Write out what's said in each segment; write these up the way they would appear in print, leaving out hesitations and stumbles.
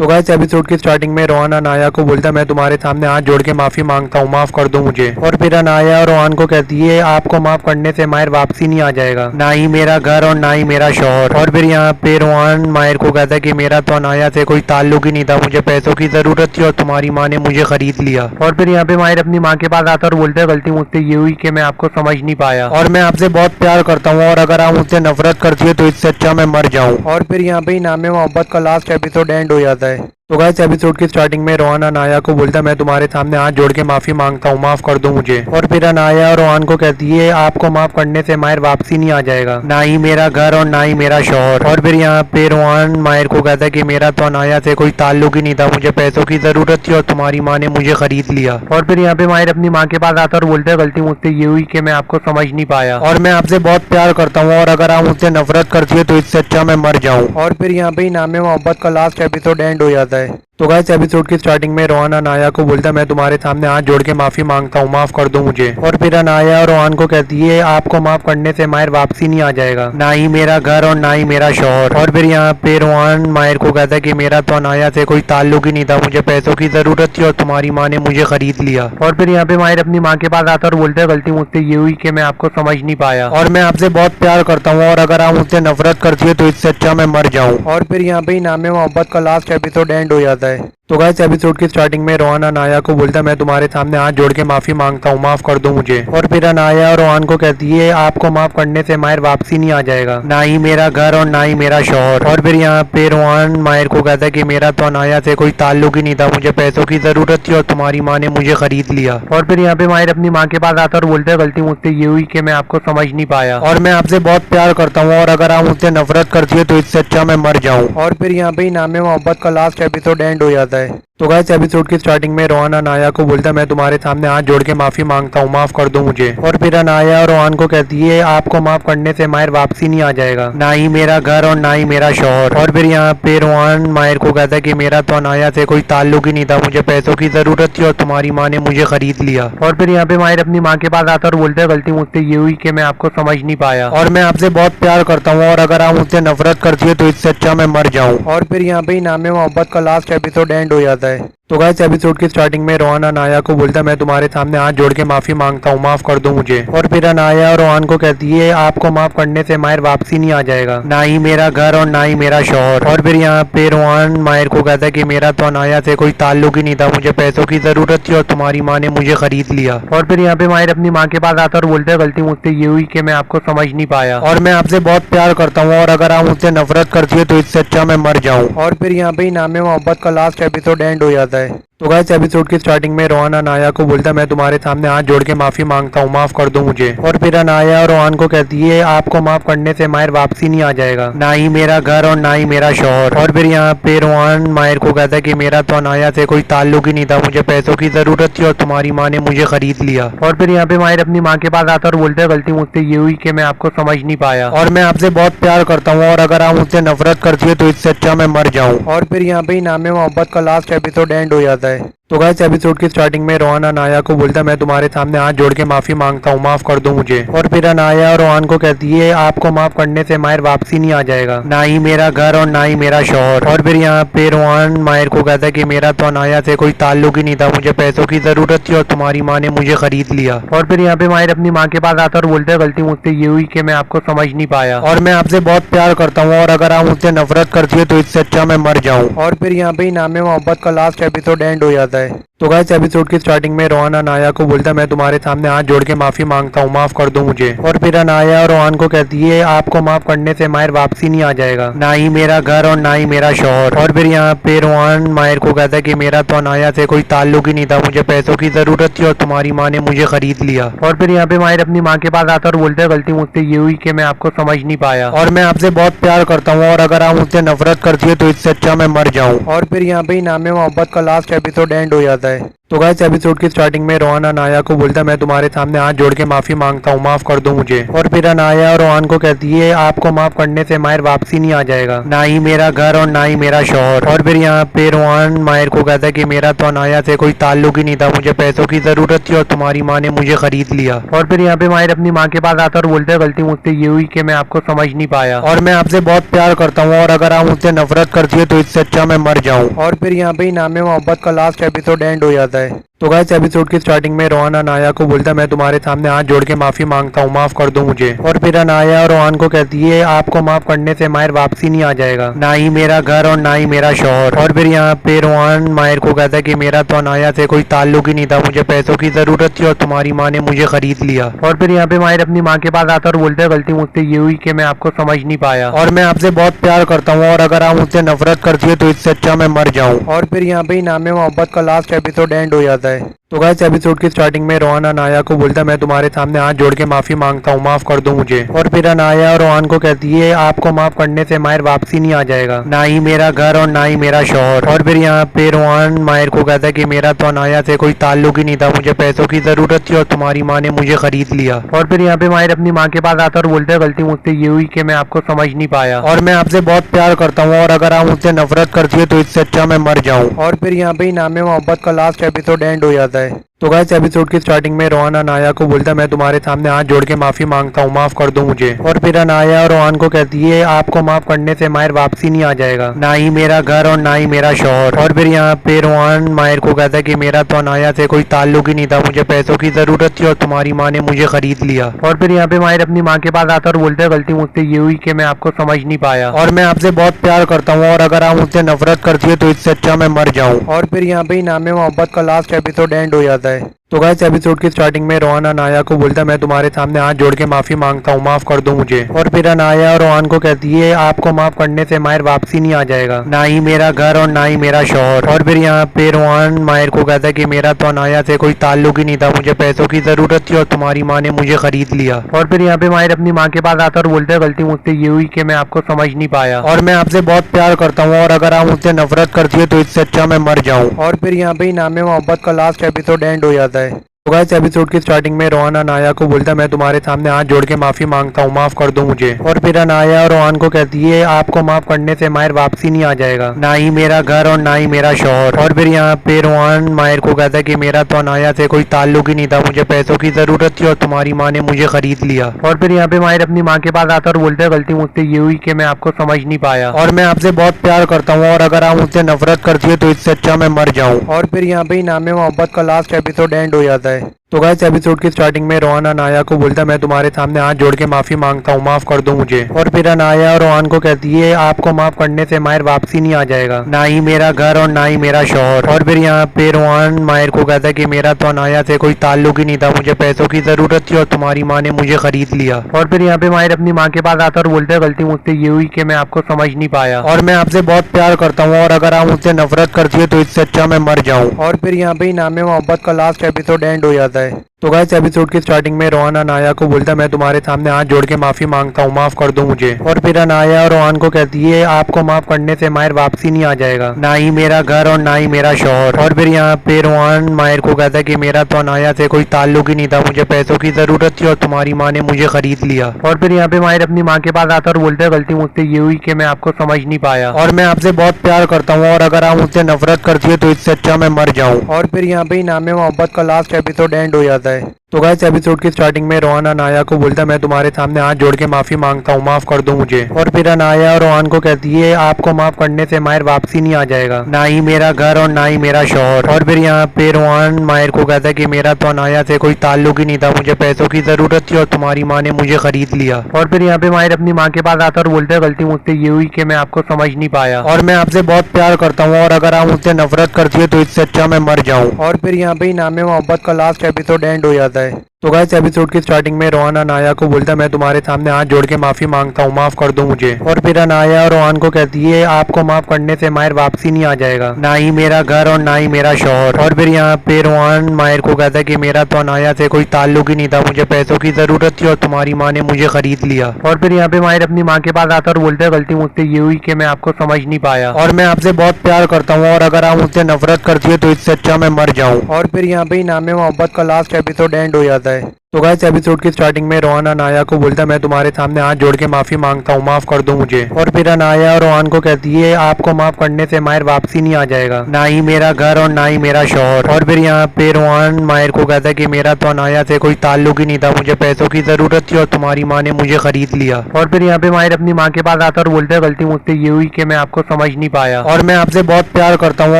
तो guys episode की starting में रोहन अनाया को बोलता है मैं तुम्हारे सामने हाथ जोड़ के माफी मांगता हूँ, माफ कर दो मुझे। और फिर अनाया और रोहन को कहती है आपको माफ करने से माहिर वापसी नहीं आ जाएगा, ना ही मेरा घर और ना ही मेरा शौहर। और फिर यहाँ पे रोहन माहिर को कहता है कि मेरा तो अनाया से कोई ताल्लुक ही नहीं था, मुझे पैसों की जरूरत थी और तुम्हारी माँ ने मुझे खरीद लिया। और फिर यहाँ पे माहिर अपनी माँ के पास आता है और बोलते हैं गलती मुझसे ये हुई कि मैं आपको समझ नहीं पाया और मैं आपसे बहुत प्यार करता हूँ और अगर आप मुझसे नफरत करती है तो इससे अच्छा मैं मर जाऊँ। और फिर यहाँ पे नामे मोहब्बत का लास्ट एपिसोड एंड हो जाता है। तो गाइस एपिसोड की स्टार्टिंग में रोहन अनाया को बोलता है मैं तुम्हारे सामने हाथ जोड़ के माफी मांगता हूँ, माफ कर दो मुझे। और फिर अनाया और रोहन को कहती है आपको माफ करने से माहिर वापसी नहीं आ जाएगा, ना ही मेरा घर और ना ही मेरा शौहर। और फिर यहाँ पे रोहन माहिर को कहता है कि मेरा तो अनाया से कोई ताल्लुक ही नहीं था, मुझे पैसों की जरूरत थी और तुम्हारी माँ ने मुझे खरीद लिया। और फिर यहाँ पे माहिर अपनी माँ के पास आता है और बोलते हैं गलती मुझसे ये हुई कि मैं आपको समझ नहीं पाया और मैं आपसे बहुत प्यार करता हूँ और अगर आप मुझसे नफरत करती है तो इससे अच्छा मैं मर जाऊँ। और फिर यहाँ पे नामे मोहब्बत का लास्ट एपिसोड एंड हो जाता है। तो गाइस एपिसोड की स्टार्टिंग में रोहन अनाया को बोलता है मैं तुम्हारे सामने हाथ जोड़ के माफी मांगता हूँ, माफ कर दो मुझे। और फिर अनाया और रोहन को कहती है आपको माफ करने से माहिर वापसी नहीं आ जाएगा, ना ही मेरा घर और ना ही मेरा शौहर। और फिर यहाँ पे रोहन माहिर को कहता है कि मेरा तो अनाया से कोई ताल्लुक ही नहीं था, मुझे पैसों की जरूरत थी और तुम्हारी माँ ने मुझे खरीद लिया। और फिर यहाँ पे माहिर अपनी माँ के पास आता है और बोलते हैं गलती मुझसे ये हुई कि मैं आपको समझ नहीं पाया और मैं आपसे बहुत प्यार करता हूँ और अगर आप मुझसे नफरत करती है तो इससे अच्छा मैं मर जाऊँ। और फिर यहाँ पे नामे मोहब्बत का लास्ट एपिसोड एंड हो जाता है। तो गाइस एपिसोड की स्टार्टिंग में रोहन अनाया को बोलता है मैं तुम्हारे सामने हाथ जोड़ के माफी मांगता हूँ, माफ कर दो मुझे। और फिर अनाया और रोहन को कहती है आपको माफ करने से माहिर वापसी नहीं आ जाएगा, ना ही मेरा घर और ना ही मेरा शौहर। और फिर यहाँ पे रोहन माहिर को कहता है कि मेरा तो अनाया से कोई ताल्लुक ही नहीं था, मुझे पैसों की जरूरत थी और तुम्हारी माँ ने मुझे खरीद लिया। और फिर यहाँ पे माहिर अपनी माँ के पास आता है और बोलते हैं गलती मुझसे ये हुई कि मैं आपको समझ नहीं पाया और मैं आपसे बहुत प्यार करता हूँ और अगर आप मुझसे नफरत करती है तो इससे अच्छा मैं मर जाऊँ। और फिर यहाँ पे नामे मोहब्बत का लास्ट एपिसोड एंड हो जाता है। तो गाइस एपिसोड की स्टार्टिंग में रोहन अनाया को बोलता है मैं तुम्हारे सामने हाथ जोड़ के माफी मांगता हूँ, माफ कर दो मुझे। और फिर अनाया और रोहन को कहती है आपको माफ करने से माहिर वापसी नहीं आ जाएगा, ना ही मेरा घर और ना ही मेरा शौहर। और फिर यहाँ पे रोहन माहिर को कहता है कि मेरा तो अनाया से कोई ताल्लुक ही नहीं था, मुझे पैसों की जरूरत थी और तुम्हारी माँ ने मुझे खरीद लिया। और फिर यहाँ पे माहिर अपनी माँ के पास आता है और बोलते हैं गलती मुझसे ये हुई कि मैं आपको समझ नहीं पाया और मैं आपसे बहुत प्यार करता हूँ और अगर आप मुझसे नफरत करती है तो इससे अच्छा मैं मर जाऊँ। और फिर यहाँ पे नामे मोहब्बत का लास्ट एपिसोड एंड हो जाता है। तो गाइस एपिसोड की स्टार्टिंग में रोहन अनाया को बोलता है मैं तुम्हारे सामने हाथ जोड़ के माफी मांगता हूँ, माफ कर दो मुझे। और फिर अनाया और रोहन को कहती है आपको माफ करने से माहिर वापसी नहीं आ जाएगा, ना ही मेरा घर और ना ही मेरा शौहर। और फिर यहाँ पे रोहन माहिर को कहता है कि मेरा तो अनाया से कोई ताल्लुक ही नहीं था, मुझे पैसों की जरूरत थी और तुम्हारी माँ ने मुझे खरीद लिया। और फिर यहाँ पे माहिर अपनी माँ के पास आता है और बोलते हैं गलती मुझसे ये हुई कि मैं आपको समझ नहीं पाया और मैं आपसे बहुत प्यार करता हूँ और अगर आप मुझसे नफरत करती है तो इससे अच्छा मैं मर जाऊँ। और फिर यहाँ पे नामे मोहब्बत का लास्ट एपिसोड एंड हो जाता है। तो गाइस एपिसोड की स्टार्टिंग में रोहन अनाया को बोलता है मैं तुम्हारे सामने हाथ जोड़ के माफी मांगता हूँ, माफ कर दो मुझे। और फिर अनाया और रोहन को कहती है आपको माफ करने से माहिर वापसी नहीं आ जाएगा, ना ही मेरा घर और ना ही मेरा शौहर। और फिर यहाँ पे रोहन माहिर को कहता है कि मेरा तो अनाया से कोई ताल्लुक ही नहीं था, मुझे पैसों की जरूरत थी और तुम्हारी माँ ने मुझे खरीद लिया। और फिर यहाँ पे माहिर अपनी माँ के पास आता है और बोलते हैं गलती मुझसे ये हुई कि मैं आपको समझ नहीं पाया और मैं आपसे बहुत प्यार करता हूँ और अगर आप मुझसे नफरत करती है तो इससे अच्छा मैं मर जाऊँ। और फिर यहाँ पे नामे मोहब्बत का लास्ट एपिसोड एंड हो जाता है। तो गाइस एपिसोड की स्टार्टिंग में रोहन अनाया को बोलता है मैं तुम्हारे सामने हाथ जोड़ के माफी मांगता हूँ, माफ कर दो मुझे। और फिर अनाया और रोहन को कहती है आपको माफ करने से माहिर वापसी नहीं आ जाएगा, ना ही मेरा घर और ना ही मेरा शौहर। और फिर यहाँ पे रोहन माहिर को कहता है कि मेरा तो अनाया से कोई ताल्लुक ही नहीं था, मुझे पैसों की जरूरत थी और तुम्हारी माँ ने मुझे खरीद लिया। और फिर यहाँ पे माहिर अपनी माँ के पास आता है और बोलते हैं गलती मुझसे ये हुई कि मैं आपको समझ नहीं पाया और मैं आपसे बहुत प्यार करता हूँ और अगर आप मुझसे नफरत करती है तो इससे अच्छा मैं मर जाऊँ। और फिर यहाँ पे नामे मोहब्बत का लास्ट एपिसोड एंड हो जाता है। तो गाइस एपिसोड की स्टार्टिंग में रोहन अनाया को बोलता है मैं तुम्हारे सामने हाथ जोड़ के माफी मांगता हूँ, माफ कर दो मुझे। और फिर अनाया और रोहन को कहती है आपको माफ करने से माहिर वापसी नहीं आ जाएगा, ना ही मेरा घर और ना ही मेरा शौहर। और फिर यहाँ पे रोहन माहिर को कहता है कि मेरा तो अनाया से कोई ताल्लुक ही नहीं था, मुझे पैसों की जरूरत थी और तुम्हारी माँ ने मुझे खरीद लिया। और फिर यहाँ पे माहिर अपनी माँ के पास आता है और बोलते हैं गलती मुझसे ये हुई कि मैं आपको समझ नहीं पाया और मैं आपसे बहुत प्यार करता हूँ और अगर आप मुझसे नफरत करती है तो इससे अच्छा मैं मर जाऊँ। और फिर यहाँ पे नामे मोहब्बत का लास्ट एपिसोड एंड हो जाता है। तो गाइस एपिसोड की स्टार्टिंग में रोहन अनाया को बोलता है मैं तुम्हारे सामने हाथ जोड़ के माफी मांगता हूँ, माफ कर दो मुझे। और फिर अनाया रोहन को कहती है आपको माफ करने से माहिर वापसी नहीं आ जाएगा, ना ही मेरा घर और ना ही मेरा शौहर। और फिर यहाँ पे रोहन माहिर को कहता है कि मेरा तो अनाया से कोई ताल्लुक ही नहीं था, मुझे पैसों की जरूरत थी और तुम्हारी माँ ने मुझे खरीद लिया। और फिर यहाँ पे माहिर अपनी माँ के पास आता और बोलते हैं गलती मुझसे ये हुई कि मैं आपको समझ नहीं पाया और मैं आपसे बहुत प्यार करता हूँ और अगर आप मुझसे नफरत करती है तो इससे अच्छा मैं मर जाऊँ। और फिर यहाँ पे नामे मोहब्बत का लास्ट एपिसोड एंड हो जाता है। तो गाइस एपिसोड की स्टार्टिंग में रोहन अनाया को बोलता है मैं तुम्हारे सामने हाथ जोड़ के माफी मांगता हूँ, माफ कर दो मुझे। और फिर अनाया रोहन को कहती है आपको माफ करने से माहिर वापसी नहीं आ जाएगा, ना ही मेरा घर और ना ही मेरा शौहर। और फिर यहाँ पे रोहन माहिर को कहता है कि मेरा तो अनाया से कोई ताल्लुक ही नहीं था, मुझे पैसों की जरूरत थी और तुम्हारी माँ ने मुझे खरीद लिया। और फिर यहाँ पे माहिर अपनी माँ के पास आता और बोलता है गलती मुझसे ये हुई कि मैं आपको समझ नहीं पाया और मैं आपसे बहुत प्यार करता हूँ और अगर आप मुझसे नफरत करती है तो इससे अच्छा मैं मर जाऊँ। और फिर यहाँ पे नामे मोहब्बत का लास्ट एपिसोड एंड हो जाता है। तो गाइस एपिसोड की स्टार्टिंग में रोहन अनाया को बोलता है मैं तुम्हारे सामने हाथ जोड़ के माफी मांगता हूँ, माफ कर दो मुझे। और फिर अनाया रोहन को कहती है आपको माफ करने से माहिर वापसी नहीं आ जाएगा, ना ही मेरा घर और ना ही मेरा शौहर। और फिर यहाँ पे रोहन माहिर को कहता है कि मेरा तो अनाया से कोई ताल्लुक ही नहीं था, मुझे पैसों की जरूरत थी और तुम्हारी माँ ने मुझे खरीद लिया। और फिर यहाँ पे माहिर अपनी माँ के पास आता और बोलता है गलती मुझसे ये हुई कि मैं आपको समझ नहीं पाया और मैं आपसे बहुत प्यार करता हूँ और अगर आप मुझसे नफरत करती है तो इससे अच्छा मैं मर जाऊँ। और फिर यहाँ पे नामे मोहब्बत का लास्ट एपिसोड एंड हो जाता है। तो गाइस एपिसोड की स्टार्टिंग में रोहन अनाया को बोलता है मैं तुम्हारे सामने हाथ जोड़ के माफी मांगता हूँ, माफ कर दो मुझे। और फिर अनाया रोहन को कहती है आपको माफ करने से माहिर वापसी नहीं आ जाएगा, ना ही मेरा घर और ना ही मेरा शौहर। और फिर यहाँ पे रोहन माहिर को कहता है कि मेरा तो अनाया से कोई ताल्लुक ही नहीं था, मुझे पैसों की जरूरत थी और तुम्हारी माँ ने मुझे खरीद लिया। और फिर यहाँ पे माहिर अपनी माँ के पास आता और बोलता है गलती मुझसे ये हुई कि मैं आपको समझ नहीं पाया और मैं आपसे बहुत प्यार करता हूँ और अगर आप मुझसे नफरत करती है तो इससे अच्छा मैं मर जाऊँ। और फिर यहाँ पे नामे मोहब्बत का लास्ट एपिसोड एंड हो जाता है। तो गाइस एपिसोड की स्टार्टिंग में रोहन अनाया को बोलता है मैं तुम्हारे सामने हाथ जोड़ के माफी मांगता हूँ, माफ कर दो मुझे। और फिर अनाया रोहन को कहती है आपको माफ करने से माहिर वापसी नहीं आ जाएगा, ना ही मेरा घर और ना ही मेरा शौहर। और फिर यहाँ पे रोहन माहिर को कहता है कि मेरा तो अनाया से कोई ताल्लुक ही नहीं था, मुझे पैसों की जरूरत थी और तुम्हारी माँ ने मुझे खरीद लिया। और फिर यहाँ पे माहिर अपनी माँ के पास आता और बोलता है गलती मुझसे ये हुई कि मैं आपको समझ नहीं पाया और मैं आपसे बहुत प्यार करता हूँ और अगर आप मुझसे नफरत करती है तो इससे अच्छा मैं मर जाऊँ। और फिर यहाँ पे नामे मोहब्बत का लास्ट एपिसोड एंड हो जाता है। तो गाइस एपिसोड की स्टार्टिंग में रोहन अनाया को बोलता है मैं तुम्हारे सामने हाथ जोड़ के माफी मांगता हूँ, माफ कर दो मुझे। और फिर अनाया रोहन को कहती है आपको माफ करने से माहिर वापसी नहीं आ जाएगा, ना ही मेरा घर और ना ही मेरा शौहर। और फिर यहाँ पे रोहन माहिर को कहता है कि मेरा तो अनाया से कोई ताल्लुक ही नहीं था, मुझे पैसों की जरूरत थी और तुम्हारी माँ ने मुझे खरीद लिया। और फिर यहाँ पे माहिर अपनी माँ के पास आता और बोलता है गलती मुझसे ये हुई कि मैं आपको समझ नहीं पाया और मैं आपसे बहुत प्यार करता हूँ और अगर आप मुझसे नफरत करती है तो इससे अच्छा मैं मर जाऊँ। और फिर यहाँ पे नामे मोहब्बत का लास्ट एपिसोड एंड हो जाता है। तो गाइस एपिसोड की स्टार्टिंग में रोहन अनाया को बोलता है मैं तुम्हारे सामने हाथ जोड़ के माफी मांगता हूँ, माफ कर दो मुझे। और फिर अनाया रोहन को कहती है आपको माफ करने से माहिर वापसी नहीं आ जाएगा, ना ही मेरा घर और ना ही मेरा शौहर। और फिर यहाँ पे रोहन माहिर को कहता है कि मेरा तो अनाया से कोई ताल्लुक ही नहीं था, मुझे पैसों की जरूरत थी और तुम्हारी माँ ने मुझे खरीद लिया। और फिर यहाँ पे माहिर अपनी माँ के पास आता और बोलता है गलती मुझसे ये हुई कि मैं आपको समझ नहीं पाया और मैं आपसे बहुत प्यार करता हूँ और अगर आप मुझसे नफरत करती है तो इससे अच्छा मैं मर जाऊँ। और फिर यहाँ पे नामे मोहब्बत का लास्ट एपिसोड एंड हो जाता है। तो गाइस एपिसोड की स्टार्टिंग में रोहन अनाया को बोलता है मैं तुम्हारे सामने हाथ जोड़ के माफी मांगता हूँ, माफ कर दो मुझे। और फिर अनाया रोहन को कहती है आपको माफ करने से माहिर वापसी नहीं आ जाएगा, ना ही मेरा घर और ना ही मेरा शौहर। और फिर यहाँ पे रोहन माहिर को कहता है कि मेरा तो अनाया से कोई ताल्लुक ही नहीं था, मुझे पैसों की जरूरत थी और तुम्हारी माँ ने मुझे खरीद लिया। और फिर यहाँ पे माहिर अपनी माँ के पास आता और बोलता है गलती मुझसे ये हुई कि मैं आपको समझ नहीं पाया और मैं आपसे बहुत प्यार करता हूँ और अगर आप मुझसे नफरत करती है तो इससे अच्छा मैं मर जाऊँ। और फिर यहाँ पे नामे मोहब्बत का लास्ट एपिसोड एंड हो जाता है। तो गाइस एपिसोड की स्टार्टिंग में रोहन अनाया को बोलता है मैं तुम्हारे सामने हाथ जोड़ के माफी मांगता हूँ, माफ कर दो मुझे। और फिर अनाया रोहन को कहती है आपको माफ करने से माहिर वापसी नहीं आ जाएगा, ना ही मेरा घर और ना ही मेरा शौहर। और फिर यहाँ पे रोहन माहिर को कहता है कि मेरा तो अनाया से कोई ताल्लुक ही नहीं था, मुझे पैसों की जरूरत थी और तुम्हारी माँ ने मुझे खरीद लिया। और फिर यहाँ पे माहिर अपनी माँ के पास आता और बोलता है गलती मुझसे ये हुई कि मैं आपको समझ नहीं पाया और मैं आपसे बहुत प्यार करता हूँ और अगर आप मुझसे नफरत करती है तो इससे अच्छा मैं मर जाऊँ। और फिर यहाँ पे नामे मोहब्बत का लास्ट एपिसोड एंड हो जाता है। तो गाइस एपिसोड की स्टार्टिंग में रोहन अनाया को बोलता है मैं तुम्हारे सामने हाथ जोड़ के माफी मांगता हूँ, माफ कर दो मुझे। और फिर अनाया रोहन को कहती है आपको माफ करने से माहिर वापसी नहीं आ जाएगा, ना ही मेरा घर और ना ही मेरा शौहर। और फिर यहाँ पे रोहन माहिर को कहता है कि मेरा तो अनाया से कोई ताल्लुक ही नहीं था, मुझे पैसों की जरूरत थी और तुम्हारी माँ ने मुझे खरीद लिया। और फिर यहाँ पे माहिर अपनी माँ के पास आता और बोलता है गलती मुझसे ये हुई कि मैं आपको समझ नहीं पाया और मैं आपसे बहुत प्यार करता हूँ और अगर आप मुझसे नफरत करती है तो इससे अच्छा मैं मर जाऊँ। और फिर यहाँ पे नामे मोहब्बत का लास्ट एपिसोड एंड हो जाता है। तो गाइस एपिसोड की स्टार्टिंग में रोहन अनाया को बोलता है मैं तुम्हारे सामने हाथ जोड़ के माफी मांगता हूँ, माफ कर दो मुझे। और फिर अनाया रोहन को कहती है आपको माफ करने से माहिर वापसी नहीं आ जाएगा, ना ही मेरा घर और ना ही मेरा शौहर। और फिर यहाँ पे रोहन माहिर को कहता है कि मेरा तो अनाया से कोई ताल्लुक ही नहीं था, मुझे पैसों की जरूरत थी और तुम्हारी माँ ने मुझे खरीद लिया। और फिर यहाँ पे माहिर अपनी माँ के पास आता और बोलता है गलती मुझसे ये हुई कि मैं आपको समझ नहीं पाया और मैं आपसे बहुत प्यार करता हूँ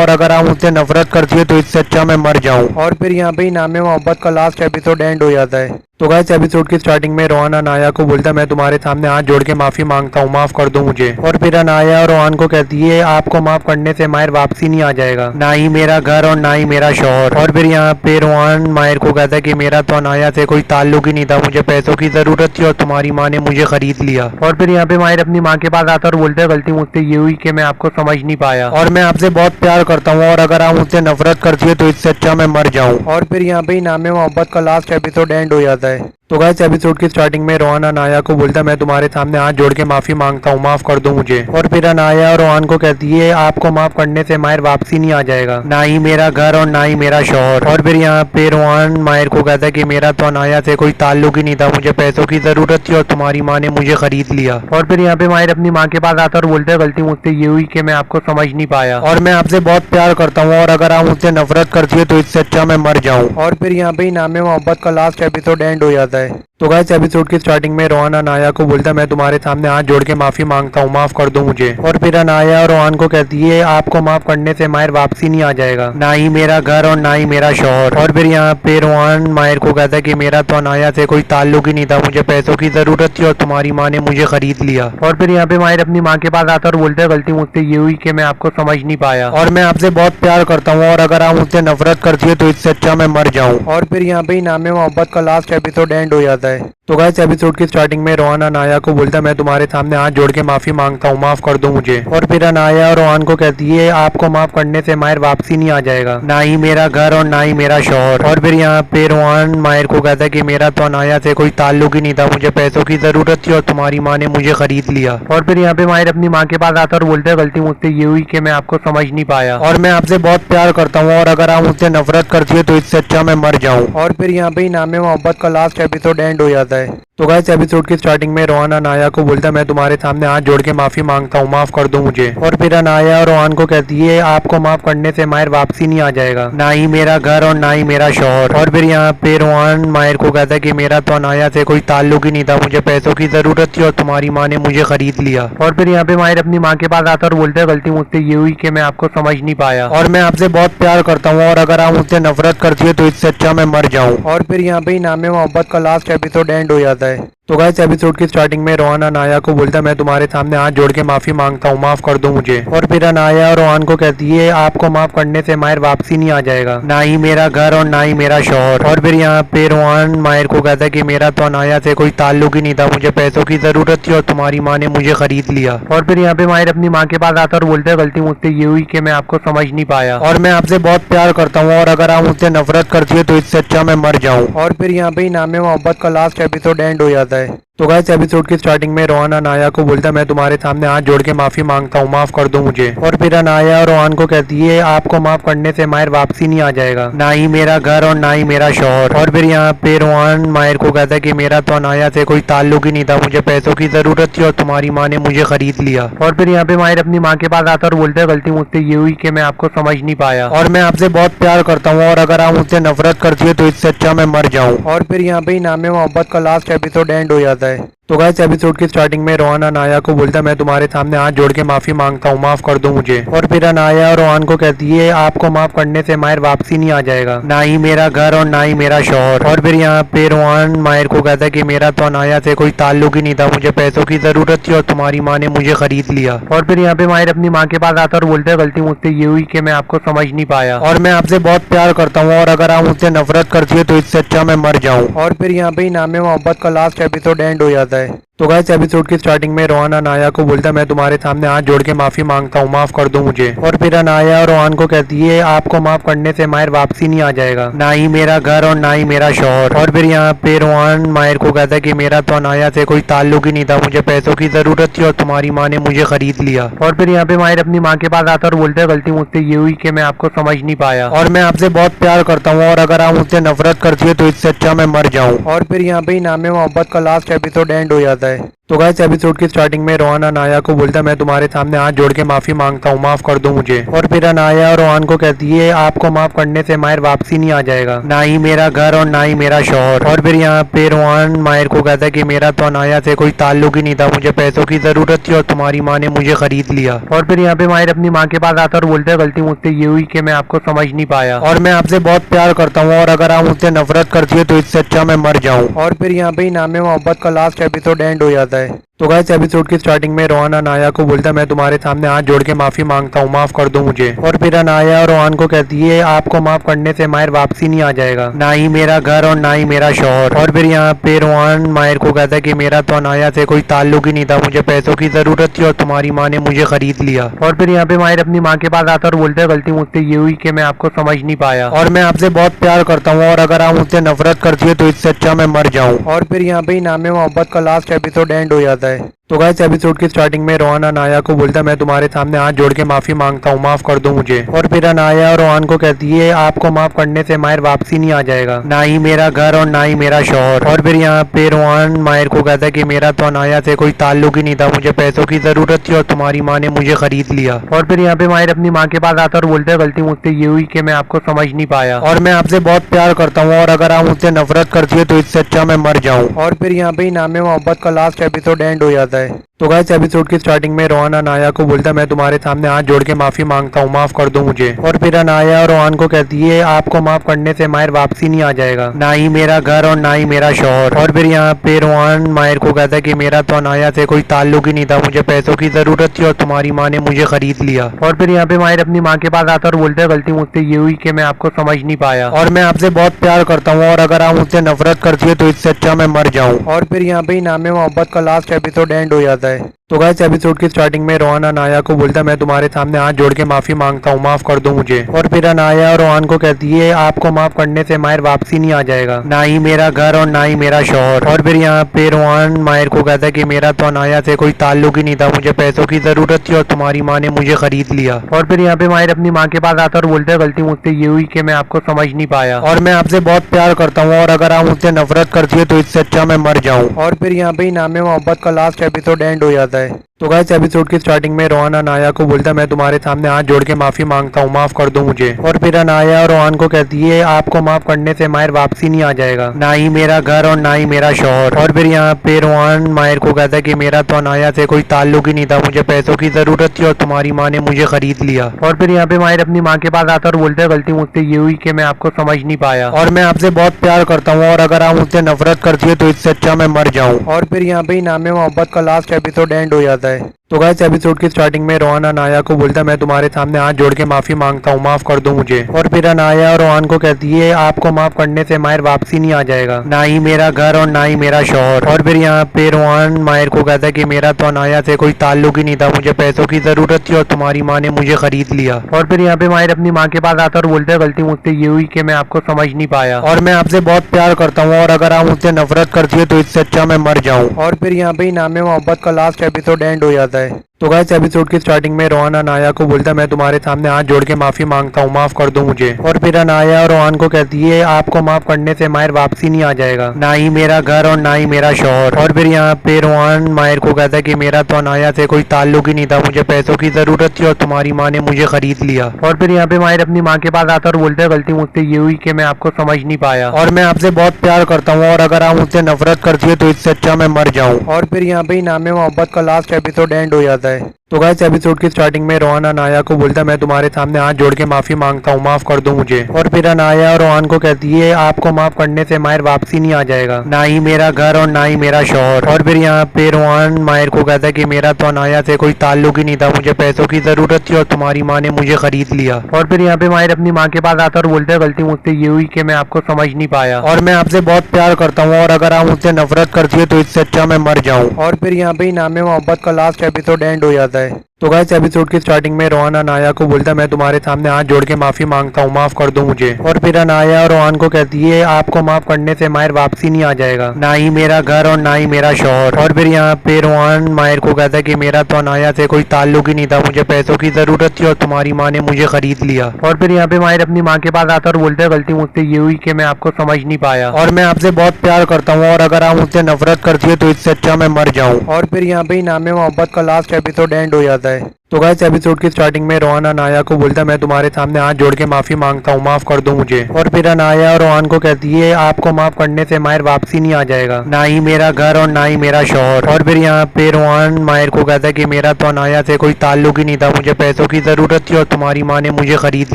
और अगर आप मुझसे नफरत करती है तो इससे अच्छा मैं मर जाऊँ। और फिर यहाँ पे नामे मोहब्बत का लास्ट एपिसोड एंड हो जाता है। तो गाइस एपिसोड की स्टार्टिंग में रोहन अनाया को बोलता है मैं तुम्हारे सामने हाथ जोड़ के माफी मांगता हूँ, माफ कर दो मुझे। और फिर अनाया रोहन को कहती है आपको माफ करने से माहिर वापसी नहीं आ जाएगा, ना ही मेरा घर और ना ही मेरा शौहर। और फिर यहाँ पे रोहन माहिर को कहता है कि मेरा तो अनाया से कोई ताल्लुक ही नहीं था, मुझे पैसों की जरूरत थी और तुम्हारी माँ ने मुझे खरीद लिया। और फिर यहाँ पे माहिर अपनी माँ के पास आता और बोलता है गलती मुझसे ये हुई कि मैं आपको समझ नहीं पाया और मैं आपसे बहुत प्यार करता हूँ और अगर आप मुझसे नफरत करती है तो इससे अच्छा मैं मर जाऊँ। और फिर यहाँ पे नामे मोहब्बत का लास्ट एपिसोड एंड हो जाता है। तो गाइस एपिसोड की स्टार्टिंग में रोहन अनाया को बोलता है मैं तुम्हारे सामने हाथ जोड़ के माफी मांगता हूँ, माफ कर दो मुझे। और फिर अनाया रोहन को कहती है आपको माफ करने से माहिर वापसी नहीं आ जाएगा, ना ही मेरा घर और ना ही मेरा शौहर। और फिर यहाँ पे रोहन माहिर को कहता है कि मेरा तो अनाया से कोई ताल्लुक ही नहीं था, मुझे पैसों की जरूरत थी और तुम्हारी माँ ने मुझे खरीद लिया। और फिर यहाँ पे माहिर अपनी माँ के पास आता और बोलता है गलती मुझसे ये हुई कि मैं आपको समझ नहीं पाया और मैं आपसे बहुत प्यार करता हूँ और अगर आप मुझसे नफरत करती है तो इससे अच्छा मैं मर जाऊँ। और फिर यहाँ पे नामे मोहब्बत का लास्ट एपिसोड एंड हो जाता है। तो गाइस एपिसोड की स्टार्टिंग में रोहन अनाया को बोलता है मैं तुम्हारे सामने हाथ जोड़ के माफी मांगता हूँ, माफ कर दो मुझे। और फिर अनाया रोहन को कहती है आपको माफ करने से माहिर वापसी नहीं आ जाएगा, ना ही मेरा घर और ना ही मेरा शौहर। और फिर यहाँ पे रोहन माहिर को कहता है कि मेरा तो अनाया से कोई ताल्लुक ही नहीं था, मुझे पैसों की जरूरत थी और तुम्हारी माँ ने मुझे खरीद लिया। और फिर यहाँ पे माहिर अपनी माँ के पास आता और बोलता है गलती मुझसे ये हुई कि मैं आपको समझ नहीं पाया और मैं आपसे बहुत प्यार करता हूँ और अगर आप मुझसे नफरत करती है तो इससे अच्छा मैं मर जाऊँ। और फिर यहाँ पे नामे मोहब्बत का लास्ट एपिसोड एंड हो जाता है। तो गाइस एपिसोड की स्टार्टिंग में रोहन अनाया को बोलता है मैं तुम्हारे सामने हाथ जोड़ के माफी मांगता हूँ, माफ कर दो मुझे। और फिर अनाया रोहन को कहती है आपको माफ करने से माहिर वापसी नहीं आ जाएगा, ना ही मेरा घर और ना ही मेरा शौहर। और फिर यहाँ पे रोहन माहिर को कहता है कि मेरा तो अनाया से कोई ताल्लुक ही नहीं था, मुझे पैसों की जरूरत थी और तुम्हारी माँ ने मुझे खरीद लिया। और फिर यहाँ पे माहिर अपनी माँ के पास आता और बोलता है गलती मुझसे ये हुई कि मैं आपको समझ नहीं पाया और मैं आपसे बहुत प्यार करता हूँ और अगर आप मुझसे नफरत करती है तो इससे अच्छा मैं मर जाऊँ। और फिर यहाँ पे नामे मोहब्बत का लास्ट एपिसोड एंड हो जाता है। तो गाइस एपिसोड की स्टार्टिंग में रोहन अनाया को बोलता है मैं तुम्हारे सामने हाथ जोड़ के माफी मांगता हूँ, माफ कर दो मुझे। और फिर अनाया रोहन को कहती है आपको माफ करने से माहिर वापसी नहीं आ जाएगा, ना ही मेरा घर और ना ही मेरा शौहर। और फिर यहाँ पे रोहन माहिर को कहता है कि मेरा तो अनाया से कोई ताल्लुक ही नहीं था, मुझे पैसों की जरूरत थी और तुम्हारी माँ ने मुझे खरीद लिया। और फिर यहाँ पे माहिर अपनी माँ के पास आता और बोलता है गलती मुझसे ये हुई कि मैं आपको समझ नहीं पाया और मैं आपसे बहुत प्यार करता हूँ और अगर आप मुझसे नफरत करती है तो इससे अच्छा मैं मर जाऊँ। और फिर यहाँ पे नामे मोहब्बत का लास्ट एपिसोड एंड हो जाता है। तो गाइस एपिसोड की स्टार्टिंग में रोहन अनाया को बोलता है मैं तुम्हारे सामने हाथ जोड़ के माफी मांगता हूँ, माफ कर दो मुझे। और फिर अनाया रोहन को कहती है आपको माफ करने से माहिर वापसी नहीं आ जाएगा, ना ही मेरा घर और ना ही मेरा शौहर। और फिर यहाँ पे रोहन माहिर को कहता है कि मेरा तो अनाया से कोई ताल्लुक ही नहीं था, मुझे पैसों की जरूरत थी और तुम्हारी माँ ने मुझे खरीद लिया। और फिर यहाँ पे माहिर अपनी माँ के पास आता और बोलता है गलती मुझसे ये हुई कि मैं आपको समझ नहीं पाया और मैं आपसे बहुत प्यार करता हूँ और अगर आप मुझसे नफरत करती है तो इससे अच्छा मैं मर जाऊँ। और फिर यहाँ पे नामे मोहब्बत का लास्ट एपिसोड एंड हो जाता है। तो गाइस एपिसोड की स्टार्टिंग में रोहन अनाया को बोलता है मैं तुम्हारे सामने हाथ जोड़ के माफी मांगता हूँ, माफ कर दो मुझे। और फिर अनाया रोहन को कहती है आपको माफ करने से माहिर वापसी नहीं आ जाएगा, ना ही मेरा घर और ना ही मेरा शौहर। और फिर यहाँ पे रोहन माहिर को कहता है कि मेरा तो अनाया से कोई ताल्लुक ही नहीं था, मुझे पैसों की जरूरत थी और तुम्हारी माँ ने मुझे खरीद लिया। और फिर यहाँ पे माहिर अपनी माँ के पास आता और बोलता है गलती मुझसे ये हुई कि मैं आपको समझ नहीं पाया और मैं आपसे बहुत प्यार करता हूँ और अगर आप मुझसे नफरत करती है तो इससे अच्छा मैं मर जाऊँ। और फिर यहाँ पे नामे मोहब्बत का लास्ट एपिसोड एंड हो जाता है। तो गाइस एपिसोड की स्टार्टिंग में रोहन अनाया को बोलता है मैं तुम्हारे सामने हाथ जोड़ के माफी मांगता हूँ, माफ कर दो मुझे। और फिर अनाया और रोहन को कहती है आपको माफ करने से माहिर वापसी नहीं आ जाएगा, ना ही मेरा घर और ना ही मेरा शौहर। और फिर यहाँ पे रोहन माहिर को कहता है कि मेरा तो अनाया से कोई ताल्लुक ही नहीं था, मुझे पैसों की जरूरत थी और तुम्हारी माँ ने मुझे खरीद लिया। और फिर यहाँ पे माहिर अपनी माँ के पास आता है और बोलता है गलती मुझसे ये हुई कि मैं आपको समझ नहीं पाया और मैं आपसे बहुत प्यार करता हूँ और अगर आप मुझसे नफरत करती है तो इससे अच्छा मैं मर जाऊँ। और फिर यहाँ पे नामे मोहब्बत का लास्ट एपिसोड एंड हो जाता है। तो गाइस एपिसोड की स्टार्टिंग में रोहन अनाया को बोलता है मैं तुम्हारे सामने हाथ जोड़ के माफी मांगता हूँ, माफ कर दो मुझे। और फिर अनाया और रोहन को कहती है आपको माफ करने से माहिर वापसी नहीं आ जाएगा, ना ही मेरा घर और ना ही मेरा शौहर। और फिर यहाँ पे रोहन माहिर को कहता है कि मेरा तो अनाया से कोई ताल्लुक ही नहीं था, मुझे पैसों की जरूरत थी और तुम्हारी माँ ने मुझे खरीद लिया। और फिर यहाँ पे माहिर अपनी माँ के पास आता है और बोलता है गलती मुझसे ये हुई कि मैं आपको समझ नहीं पाया और मैं आपसे बहुत प्यार करता हूँ और अगर आप मुझसे नफरत करती है तो इससे अच्छा मैं मर जाऊँ। और फिर यहाँ पे नामे मोहब्बत का लास्ट एपिसोड एंड हो जाता है। तो गाइस एपिसोड की स्टार्टिंग में रोहन अनाया को बोलता है मैं तुम्हारे सामने हाथ जोड़ के माफी मांगता हूँ, माफ कर दो मुझे। और फिर अनाया और रोहन को कहती है आपको माफ करने से माहिर वापसी नहीं आ जाएगा, ना ही मेरा घर और ना ही मेरा शौहर। और फिर यहाँ पे रोहन माहिर को कहता है कि मेरा तो अनाया से कोई ताल्लुक ही नहीं था, मुझे पैसों की जरूरत थी और तुम्हारी माँ ने मुझे खरीद लिया। और फिर यहाँ पे माहिर अपनी माँ के पास आता है और बोलता है गलती मुझसे ये हुई कि मैं आपको समझ नहीं पाया और मैं आपसे बहुत प्यार करता हूँ और अगर आप मुझसे नफरत करती है तो इससे अच्छा मैं मर जाऊँ। और फिर यहाँ पे नामे मोहब्बत का लास्ट एपिसोड एंड हो जाता है। तो गाइस एपिसोड की स्टार्टिंग में रोहन अनाया को बोलता है मैं तुम्हारे सामने हाथ जोड़ के माफी मांगता हूँ, माफ कर दो मुझे। और फिर अनाया और रोहन को कहती है आपको माफ करने से माहिर वापसी नहीं आ जाएगा, ना ही मेरा घर और ना ही मेरा शौहर। और फिर यहाँ पे रोहन माहिर को कहता है कि मेरा तो अनाया से कोई ताल्लुक ही नहीं था, मुझे पैसों की जरूरत थी और तुम्हारी माँ ने मुझे खरीद लिया। और फिर यहाँ पे माहिर अपनी माँ के पास आता है और बोलता है गलती मुझसे ये हुई कि मैं आपको समझ नहीं पाया और मैं आपसे बहुत प्यार करता हूँ और अगर आप मुझसे नफरत करती है तो इससे अच्छा मैं मर जाऊँ। और फिर यहाँ पे नामे मोहब्बत का लास्ट एपिसोड एंड हो जाता है। तो गाइस एपिसोड की स्टार्टिंग में रोहन अनाया को बोलता है मैं तुम्हारे सामने हाथ जोड़ के माफी मांगता हूँ, माफ कर दो मुझे। और फिर अनाया और रोहन को कहती है आपको माफ करने से माहिर वापसी नहीं आ जाएगा, ना ही मेरा घर और ना ही मेरा शौहर। और फिर यहाँ पे रोहन माहिर को कहता है कि मेरा तो अनाया से कोई ताल्लुक ही नहीं था, मुझे पैसों की जरूरत थी और तुम्हारी माँ ने मुझे खरीद लिया। और फिर यहाँ पे माहिर अपनी माँ के पास आता है और बोलता है गलती मुझसे ये हुई कि मैं आपको समझ नहीं पाया और मैं आपसे बहुत प्यार करता हूँ और अगर आप मुझसे नफरत करती है तो इससे अच्छा मैं मर जाऊँ। और फिर यहाँ पे नामे मोहब्बत का लास्ट एपिसोड एंड हो जाता है। तो गाइस एपिसोड की स्टार्टिंग में रोहन अनाया को बोलता है मैं तुम्हारे सामने हाथ जोड़ के माफी मांगता हूँ, माफ कर दो मुझे। और फिर अनाया और रोहन को कहती है आपको माफ करने से माहिर वापसी नहीं आ जाएगा, ना ही मेरा घर और ना ही मेरा शौहर। और फिर यहाँ पे रोहन माहिर को कहता है कि मेरा तो अनाया से कोई ताल्लुक ही नहीं था, मुझे पैसों की जरूरत थी और तुम्हारी माँ ने मुझे खरीद लिया। और फिर यहाँ पे माहिर अपनी माँ के पास आता है और बोलता है गलती मुझसे ये हुई कि मैं आपको समझ नहीं पाया और मैं आपसे बहुत प्यार करता हूँ और अगर आप मुझसे नफरत करती है तो इससे अच्छा मैं मर जाऊँ। और फिर यहाँ पे नामे मोहब्बत का लास्ट एपिसोड एंड हो जाता है। तो गाइस एपिसोड की स्टार्टिंग में रोहन अनाया को बोलता है मैं तुम्हारे सामने हाथ जोड़ के माफी मांगता हूँ, माफ कर दो मुझे। और फिर अनाया और रोहन को कहती है आपको माफ करने से माहिर वापसी नहीं आ जाएगा, ना ही मेरा घर और ना ही मेरा शौहर। और फिर यहाँ पे रोहन माहिर को कहता है कि मेरा तो अनाया से कोई ताल्लुक ही नहीं था, मुझे पैसों की जरूरत थी और तुम्हारी माँ ने मुझे खरीद लिया। और फिर यहाँ पे माहिर अपनी माँ के पास आता है और बोलता है गलती मुझसे ये हुई कि मैं आपको समझ नहीं पाया और मैं आपसे बहुत प्यार करता हूँ और अगर आप मुझसे नफरत करती है तो इससे अच्छा मैं मर जाऊँ। और फिर यहाँ पे नामे मोहब्बत का लास्ट एपिसोड एंड हो जाता है। तो गाइस एपिसोड की स्टार्टिंग में रोहन अनाया को बोलता है मैं तुम्हारे सामने हाथ जोड़ के माफी मांगता हूँ, माफ कर दो मुझे। और फिर अनाया और रोहन को कहती है आपको माफ करने से माहिर वापसी नहीं आ जाएगा, ना ही मेरा घर और ना ही मेरा शौहर। और फिर यहाँ पे रोहन माहिर को कहता है कि मेरा तो अनाया से कोई ताल्लुक ही नहीं था, मुझे पैसों की जरूरत थी और तुम्हारी माँ ने मुझे खरीद लिया। और फिर यहाँ पे माहिर अपनी माँ के पास आता है और बोलता है गलती मुझसे ये हुई कि मैं आपको समझ नहीं पाया और मैं आपसे बहुत प्यार करता हूँ और अगर आप मुझसे नफरत करती है तो इससे अच्छा मैं मर जाऊँ। और फिर यहाँ पे नामे मोहब्बत का लास्ट एपिसोड एंड हो जाता है। तो गाइस एपिसोड की स्टार्टिंग में रोहन अनाया को बोलता है मैं तुम्हारे सामने हाथ जोड़ के माफी मांगता हूँ, माफ कर दो मुझे। और फिर अनाया और रोहन को कहती है आपको माफ करने से माहिर वापसी नहीं आ जाएगा, ना ही मेरा घर और ना ही मेरा शौहर। और फिर यहाँ पे रोहन माहिर को कहता है कि मेरा तो अनाया से कोई ताल्लुक ही नहीं था, मुझे पैसों की जरूरत थी और तुम्हारी माँ ने मुझे खरीद लिया। और फिर यहाँ पे माहिर अपनी माँ के पास आता है और बोलता है गलती मुझसे ये हुई कि मैं आपको समझ नहीं पाया और मैं आपसे बहुत प्यार करता हूँ और अगर आप मुझसे नफरत करती है तो इससे अच्छा मैं मर जाऊँ। और फिर यहाँ पे नामे मोहब्बत का लास्ट एपिसोड एंड हो जाता है। तो गाइस एपिसोड की स्टार्टिंग में रोहन अनाया को बोलता है मैं तुम्हारे सामने हाथ जोड़ के माफी मांगता हूँ, माफ कर दो मुझे। और फिर अनाया और रोहन को कहती है आपको माफ करने से माहिर वापसी नहीं आ जाएगा, ना ही मेरा घर और ना ही मेरा शौहर। और फिर यहाँ पे रोहन माहिर को कहता है कि मेरा तो अनाया से कोई ताल्लुक ही नहीं था, मुझे पैसों की जरूरत थी और तुम्हारी माँ ने मुझे खरीद लिया। और फिर यहाँ पे माहिर अपनी माँ के पास आता है और बोलता है गलती मुझसे ये हुई कि मैं आपको समझ नहीं पाया और मैं आपसे बहुत प्यार करता हूँ और अगर आप मुझसे नफरत करती है तो इससे अच्छा मैं मर जाऊँ। और फिर यहाँ पे नामे मोहब्बत का लास्ट एपिसोड एंड हो जाता है। तो गाइस एपिसोड की स्टार्टिंग में रोहन अनाया को बोलता है मैं तुम्हारे सामने हाथ जोड़ के माफी मांगता हूँ, माफ कर दो मुझे। और फिर अनाया और रोहन को कहती है आपको माफ करने से माहिर वापसी नहीं आ जाएगा, ना ही मेरा घर और ना ही मेरा शौहर। और फिर यहाँ पे रोहन माहिर को कहता है कि मेरा तो अनाया से कोई ताल्लुक ही नहीं था, मुझे पैसों की जरूरत थी और तुम्हारी माँ ने मुझे खरीद लिया। और फिर यहाँ पे माहिर अपनी माँ के पास आता है और बोलता है गलती मुझसे ये हुई कि मैं आपको समझ नहीं पाया और मैं आपसे बहुत प्यार करता हूँ और अगर आप मुझसे नफरत करती है तो इससे अच्छा मैं मर जाऊँ। और फिर यहाँ पे नामे मोहब्बत का लास्ट एपिसोड एंड हो जाता है। तो गाइस एपिसोड की स्टार्टिंग में रोहन अनाया को बोलता है मैं तुम्हारे सामने हाथ जोड़ के माफी मांगता हूँ, माफ कर दो मुझे। और फिर अनाया और रोहन को कहती है आपको माफ करने से माहिर वापसी नहीं आ जाएगा, ना ही मेरा घर और ना ही मेरा शौहर। और फिर यहाँ पे रोहन माहिर को कहता है कि मेरा तो अनाया से कोई ताल्लुक ही नहीं था, मुझे पैसों की जरूरत थी और तुम्हारी माँ ने मुझे खरीद लिया। और फिर यहाँ पे माहिर अपनी माँ के पास आता है और बोलता है गलती मुझसे ये हुई कि मैं आपको समझ नहीं पाया और मैं आपसे बहुत प्यार करता हूँ और अगर आप मुझसे नफरत करती है तो इससे अच्छा मैं मर जाऊँ। और फिर यहाँ पे नामे मोहब्बत का लास्ट एपिसोड एंड हो जाता है। तो गाइस एपिसोड की स्टार्टिंग में रोहन अनाया को बोलता है मैं तुम्हारे सामने हाथ जोड़ के माफी मांगता हूँ, माफ कर दो मुझे। और फिर अनाया और रोहन को कहती है आपको माफ करने से माहिर वापसी नहीं आ जाएगा, ना ही मेरा घर और ना ही मेरा शौहर। और फिर यहाँ पे रोहन माहिर को कहता है कि मेरा तो अनाया से कोई ताल्लुक ही नहीं था, मुझे पैसों की जरूरत थी और तुम्हारी माँ ने मुझे खरीद